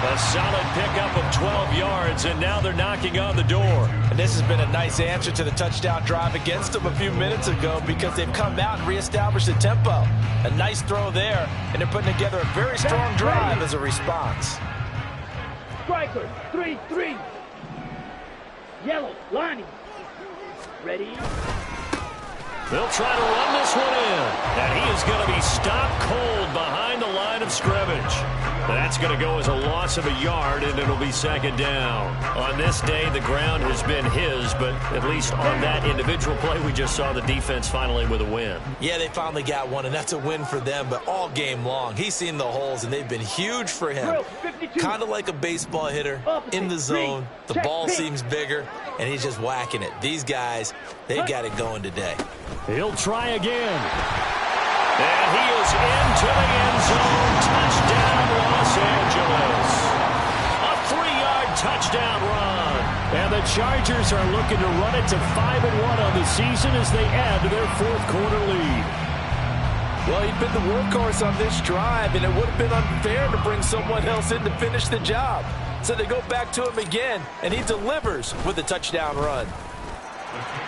A solid pickup of 12 yards, and now they're knocking on the door. And this has been a nice answer to the touchdown drive against them a few minutes ago, because they've come out and reestablished the tempo. A nice throw there, and they're putting together a very strong drive as a response. Striker. 3-3. Yellow. Lonnie. Ready? They'll try to run this one in. And he is going to be stopped cold behind the line of scrimmage. That's going to go as a loss of a yard, and it'll be 2nd down. On this day, the ground has been his, but at least on that individual play, we just saw the defense finally with a win. Yeah, they finally got one, and that's a win for them, but all game long, he's seen the holes, and they've been huge for him. Kind of like a baseball hitter in the zone. The ball seems bigger, and he's just whacking it. These guys, they've got it going today. He'll try again. And he is into the end zone. Touchdown, Los Angeles. A 3-yard touchdown run. And the Chargers are looking to run it to 5-1 on the season as they add to their 4th quarter lead. Well, he'd been the workhorse on this drive, and it would have been unfair to bring someone else in to finish the job. So they go back to him again, and he delivers with a touchdown run.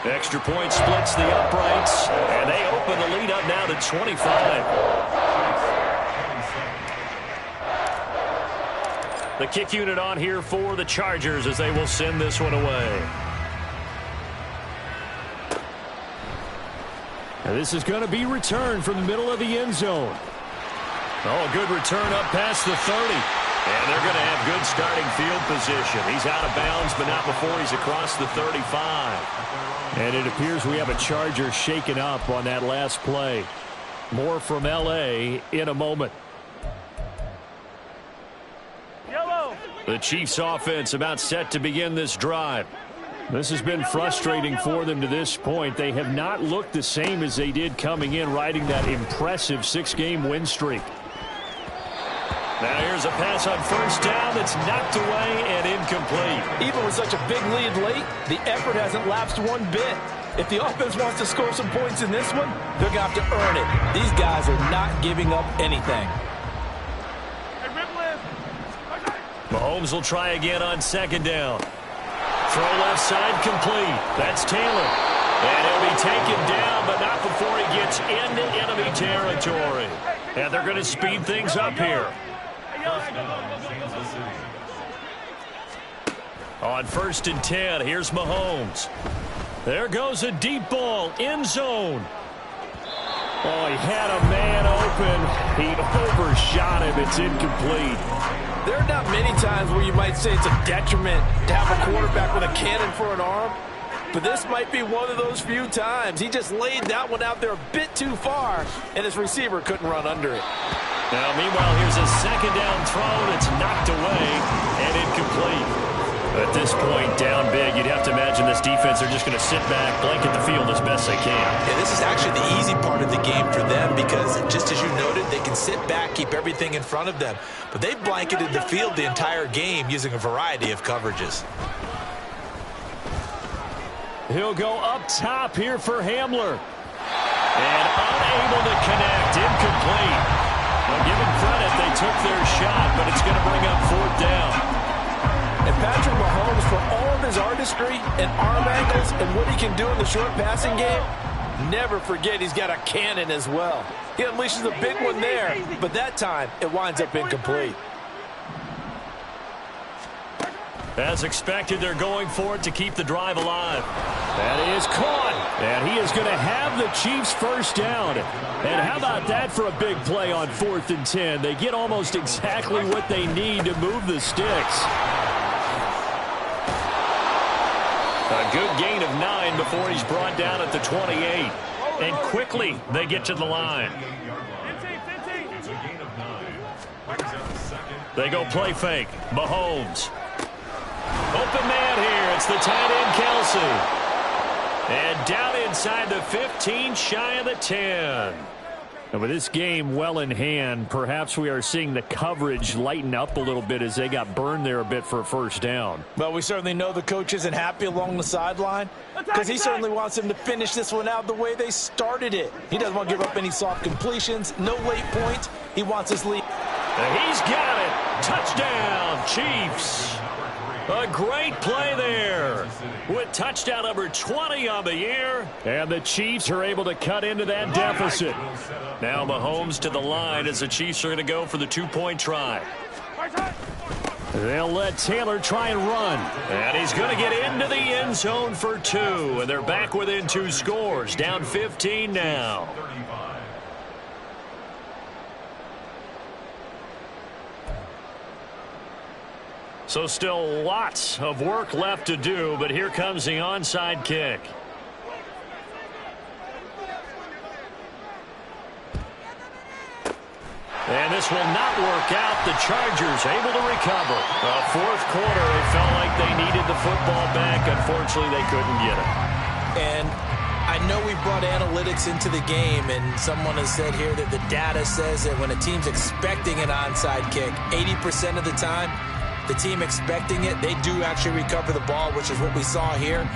Extra point splits the uprights, and they open the lead up now to 25. The kick unit on here for the Chargers as they will send this one away. And this is going to be returned from the middle of the end zone. Oh, a good return up past the 30. And they're going to have good starting field position. He's out of bounds, but not before he's across the 35. And it appears we have a Charger shaken up on that last play. More from L.A. in a moment. Yellow. The Chiefs offense about set to begin this drive. This has been frustrating for them to this point. They have not looked the same as they did coming in, riding that impressive 6-game win streak. Now here's a pass on first down that's knocked away and incomplete. Even with such a big lead late, the effort hasn't lapsed one bit. If the offense wants to score some points in this one, they're going to have to earn it. These guys are not giving up anything. Mahomes will try again on second down. Throw left side complete. That's Taylor. And he'll be taken down, but not before he gets into enemy territory. And they're going to speed things up here. On 1st and 10, here's Mahomes. There goes a deep ball, end zone. Oh, he had a man open. He overshot him. It's incomplete. There are not many times where you might say it's a detriment to have a quarterback with a cannon for an arm, but this might be one of those few times. He just laid that one out there a bit too far, and his receiver couldn't run under it. Now, meanwhile, here's a second down throw that's knocked away and incomplete. At this point, down big, you'd have to imagine this defense are just going to sit back, blanket the field as best they can. Yeah, this is actually the easy part of the game for them because, just as you noted, they can sit back, keep everything in front of them. But they've blanketed the field the entire game using a variety of coverages. He'll go up top here for Hamler. And unable to connect, incomplete. Well, give him credit, they took their shot, but it's going to bring up 4th down. And Patrick Mahomes, for all of his artistry and arm angles and what he can do in the short passing game, never forget he's got a cannon as well. He unleashes a big one there, but that time it winds up incomplete. As expected, they're going for it to keep the drive alive. That is caught, and he is going to have the Chiefs first down. And how about that for a big play on 4th and 10? They get almost exactly what they need to move the sticks. A good gain of 9 before he's brought down at the 28. And quickly, they get to the line. They go play fake. Mahomes. Open man here. It's the tight end, Kelsey. And down inside the 15, shy of the 10. And with this game well in hand, perhaps we are seeing the coverage lighten up a little bit as they got burned there a bit for a first down. Well, we certainly know the coach isn't happy along the sideline because he certainly wants them to finish this one out the way they started it. He doesn't want to give up any soft completions, no late points. He wants his lead. And he's got it. Touchdown, Chiefs. A great play there with touchdown number 20 on the year. And the Chiefs are able to cut into that deficit. Now Mahomes to the line as the Chiefs are going to go for the 2-point try. They'll let Taylor try and run. And he's going to get into the end zone for 2. And they're back within 2 scores. Down 15 now. So still lots of work left to do, but here comes the onside kick. And this will not work out. The Chargers able to recover. The 4th quarter, it felt like they needed the football back. Unfortunately, they couldn't get it. And I know we brought analytics into the game, and someone has said here that the data says that when a team's expecting an onside kick, 80% of the time, the team expecting it, they do actually recover the ball, which is what we saw here.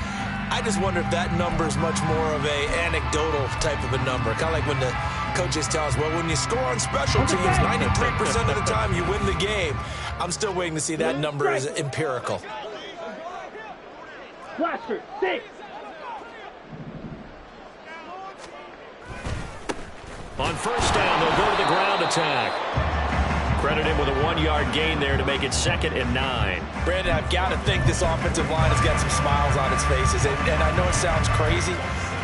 I just wonder if that number is much more of a anecdotal type of a number. Kind of like when the coaches tell us, well, when you score on special teams, 93% of the time you win the game. I'm still waiting to see that number as empirical. Blaster, 6. On first down, they'll go to the ground attack. Credit him with a 1-yard gain there to make it 2nd and 9. Brandon, I've got to think this offensive line has got some smiles on its faces. And I know it sounds crazy,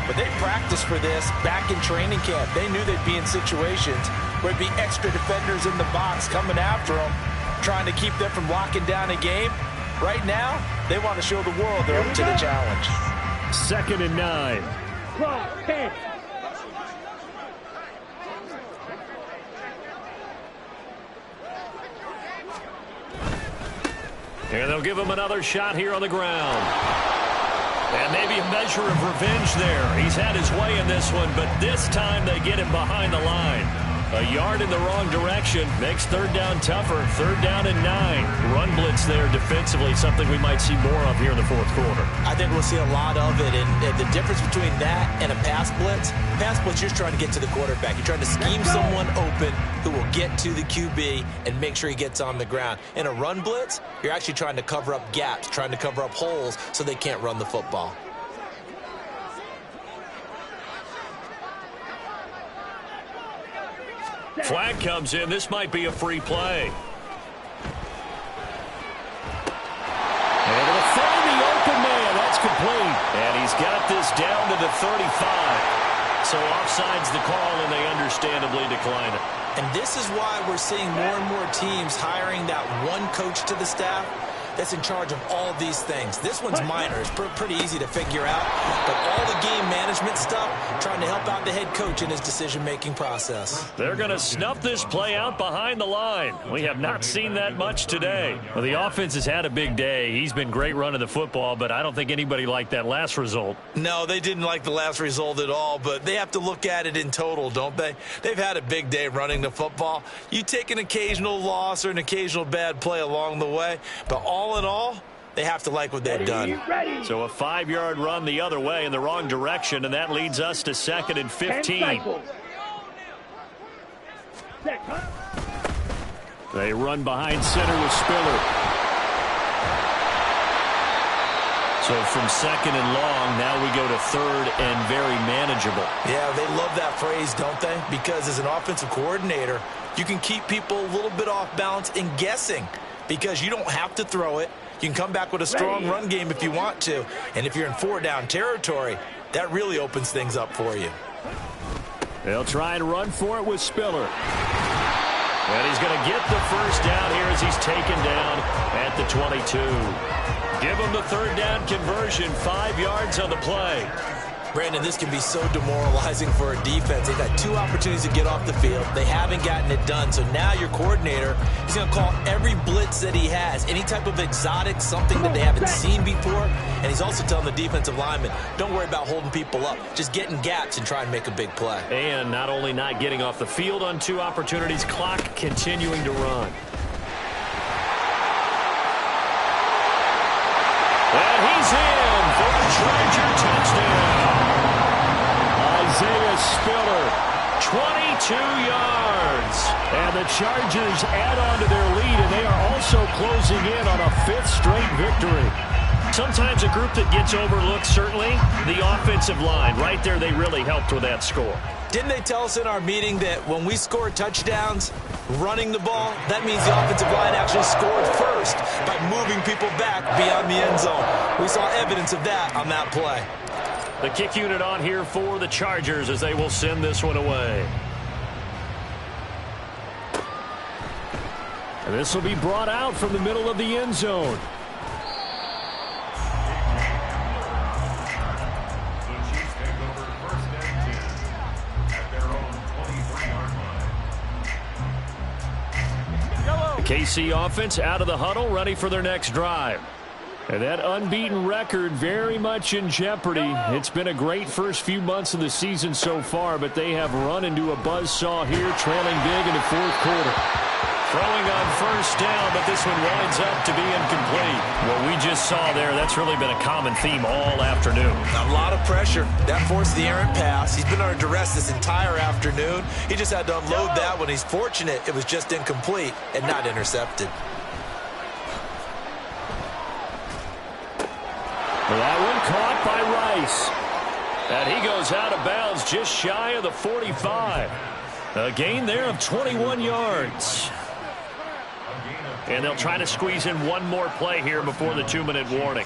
but they practiced for this back in training camp. They knew they'd be in situations where it'd be extra defenders in the box coming after them, trying to keep them from locking down a game. Right now, they want to show the world they're up to the challenge. 2nd and 9. Cross, 10. And they'll give him another shot here on the ground. And maybe a measure of revenge there. He's had his way in this one, but this time they get him behind the line. A yard in the wrong direction makes third down tougher. Third down and 9. Run blitz there defensively, something we might see more of here in the fourth quarter. I think we'll see a lot of it, and the difference between that and a pass blitz, you're trying to get to the quarterback. You're trying to scheme someone open who will get to the QB and make sure he gets on the ground. In a run blitz, you're actually trying to cover up gaps, trying to cover up holes so they can't run the football. Flag comes in. This might be a free play. Able to find the open man. That's complete. And he's got this down to the 35. So offside's the call, and they understandably decline it. And this is why we're seeing more and more teams hiring that one coach to the staff that's in charge of all of these things. This one's minor. It's pretty easy to figure out. But all the game management stuff, trying to help out the head coach in his decision-making process. They're going to snuff this play out behind the line. We have not seen that much today. Well, the offense has had a big day. He's been great running the football, but I don't think anybody liked that last result. No, they didn't like the last result at all, but they have to look at it in total, don't they? They've had a big day running the football. You take an occasional loss or an occasional bad play along the way, but all in all, they have to like what they've done. So a 5-yard run the other way in the wrong direction, and that leads us to 2nd and 15. They run behind center with Spiller. So from 2nd and long, now we go to 3rd and very manageable. Yeah, they love that phrase, don't they? Because as an offensive coordinator, you can keep people a little bit off balance and guessing, because you don't have to throw it. You can come back with a strong run game if you want to. And if you're in 4-down territory, that really opens things up for you. They'll try and run for it with Spiller. And he's going to get the first down here as he's taken down at the 22. Give him the 3rd down conversion, 5 yards on the play. Brandon, this can be so demoralizing for a defense. They've had 2 opportunities to get off the field. They haven't gotten it done. So now your coordinator is going to call every blitz that he has, any type of exotic, something that they haven't seen before. And he's also telling the defensive lineman, don't worry about holding people up. Just get in gaps and try and make a big play. And not only not getting off the field on 2 opportunities, clock continuing to run. And he's in for the Charger touchdown. Isaiah Spiller, 22 yards. And the Chargers add on to their lead, and they are also closing in on a 5th straight victory. Sometimes a group that gets overlooked, certainly, the offensive line. Right there, they really helped with that score. Didn't they tell us in our meeting that when we score touchdowns running the ball, that means the offensive line actually scored first by moving people back beyond the end zone? We saw evidence of that on that play. The kick unit on here for the Chargers as they will send this one away. And this will be brought out from the middle of the end zone. The KC offense out of the huddle, ready for their next drive. And that unbeaten record very much in jeopardy. It's been a great first few months of the season so far, but they have run into a buzzsaw here, trailing big in the 4th quarter. Throwing on first down, but this one winds up to be incomplete. What we just saw there, that's really been a common theme all afternoon. A lot of pressure. That forced the errant pass. He's been under duress this entire afternoon. He just had to unload that one. He's fortunate it was just incomplete and not intercepted. That one caught by Rice. And he goes out of bounds just shy of the 45. A gain there of 21 yards. And they'll try to squeeze in one more play here before the 2-minute warning.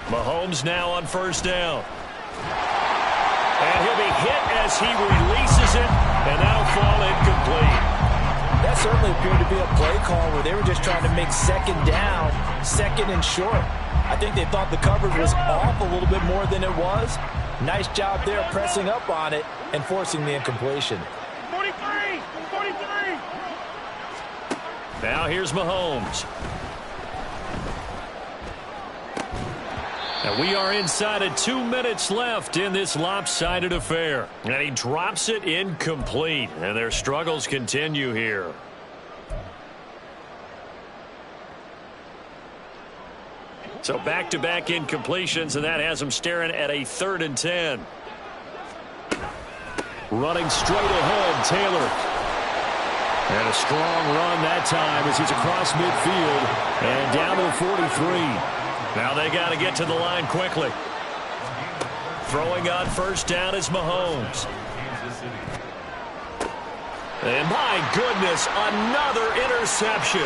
Mahomes now on first down. And he'll be hit as he releases it, and that'll fall incomplete. That certainly appeared to be a play call where they were just trying to make 2nd down, 2nd and short. I think they thought the coverage was off a little bit more than it was. Nice job there pressing up on it and forcing the incompletion. 43! 43! Now here's Mahomes. And we are inside of 2 minutes left in this lopsided affair. And he drops it incomplete. And their struggles continue here. So back-to-back incompletions, and that has them staring at a 3rd and 10. Running straight ahead, Taylor. And a strong run that time as he's across midfield and down to the 43. Now they got to get to the line quickly. Throwing on first down is Mahomes. And my goodness, another interception.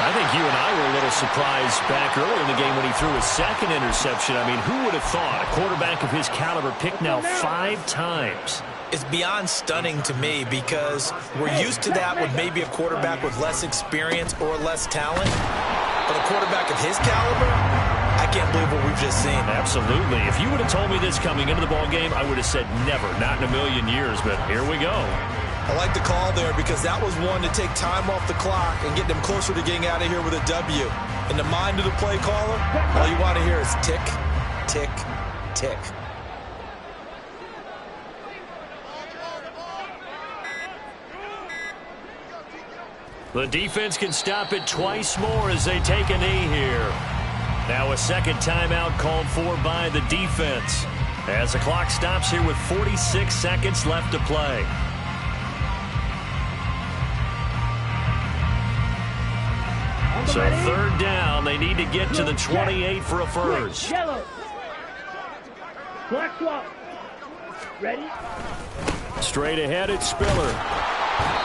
I think you and I were a little surprised back early in the game when he threw his 2nd interception. I mean, who would have thought a quarterback of his caliber picked now 5 times? It's beyond stunning to me because we're used to that with maybe a quarterback with less experience or less talent. But a quarterback of his caliber, I can't believe what we've just seen. Absolutely. If you would have told me this coming into the ball game, I would have said never, not in a million years. But here we go. I like the call there because that was one to take time off the clock and get them closer to getting out of here with a W. In the mind of the play caller, all you want to hear is tick, tick, tick. The defense can stop it twice more as they take a knee here. Now a 2nd timeout called for by the defense as the clock stops here with 46 seconds left to play. So 3rd down, they need to get to the 28 for a first. Yellow. Black swap. Ready? Straight ahead, it's Spiller.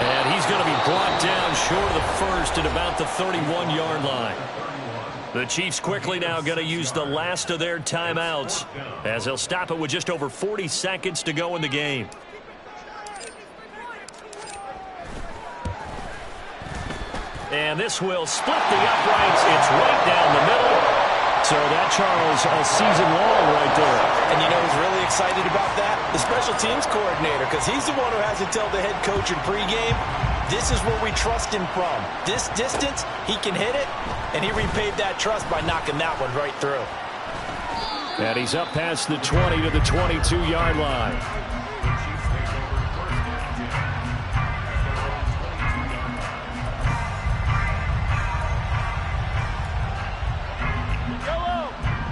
And he's going to be brought down short of the first at about the 31-yard line. The Chiefs quickly now going to use the last of their timeouts as they'll stop it with just over 40 seconds to go in the game. And this will split the uprights. It's right down the middle. So that, Charles, a season long right there. And you know who's really excited about that? The special teams coordinator, because he's the one who has to tell the head coach in pregame, this is where we trust him from. This distance, he can hit it, and he repaid that trust by knocking that one right through. And he's up past the 20 to the 22-yard line.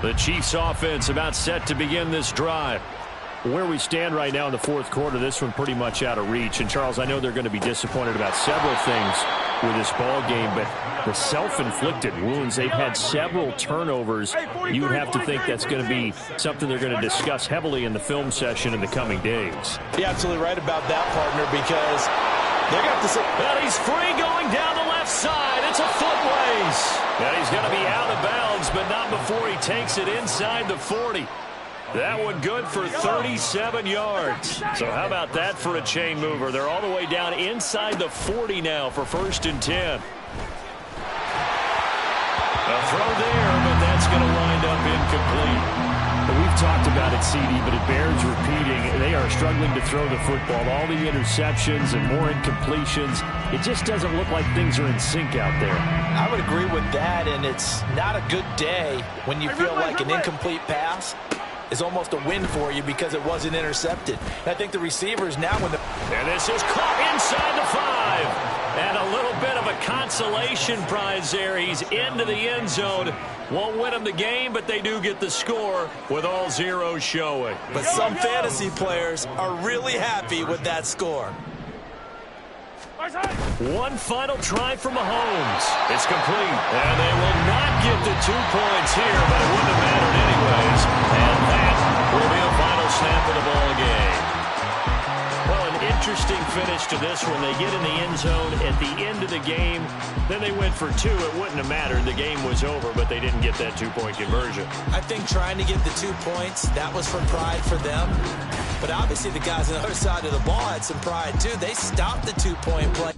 The Chiefs offense about set to begin this drive. Where we stand right now in the 4th quarter, this one pretty much out of reach. And, Charles, I know they're going to be disappointed about several things with this ball game, but the self-inflicted wounds, they've had several turnovers. You have to think that's going to be something they're going to discuss heavily in the film session in the coming days. You're absolutely right about that, partner, because they're going to have to say, well, he's free going down the left side. It's a foot race. And he's going to be out of bounds, but not before he takes it inside the 40. That one good for 37 yards. So how about that for a chain mover? They're all the way down inside the 40 now for 1st and 10. A throw there, but that's going to wind up incomplete. We've talked about it, CD, but it bears repeating. They are struggling to throw the football. All the interceptions and more incompletions. It just doesn't look like things are in sync out there. I would agree with that, and it's not a good day when you feel like an incomplete pass is almost a win for you because it wasn't intercepted. And I think the receivers now when the... And this is caught inside the 5. And a little bit of a consolation prize there. He's into the end zone. Won't win them the game, but they do get the score with all zeros showing. But some fantasy players are really happy with that score. One final try for Mahomes. It's complete. And they will not get the 2 points here, but it wouldn't have mattered anyways. And that will be a final snap of the ball game. Well, an interesting finish to this one. They get in the end zone at the end of the game. Then they went for 2. It wouldn't have mattered. The game was over, but they didn't get that 2-point conversion. I think trying to get the 2 points, that was for pride for them. But obviously the guys on the other side of the ball had some pride, too. They stopped the 2-point play.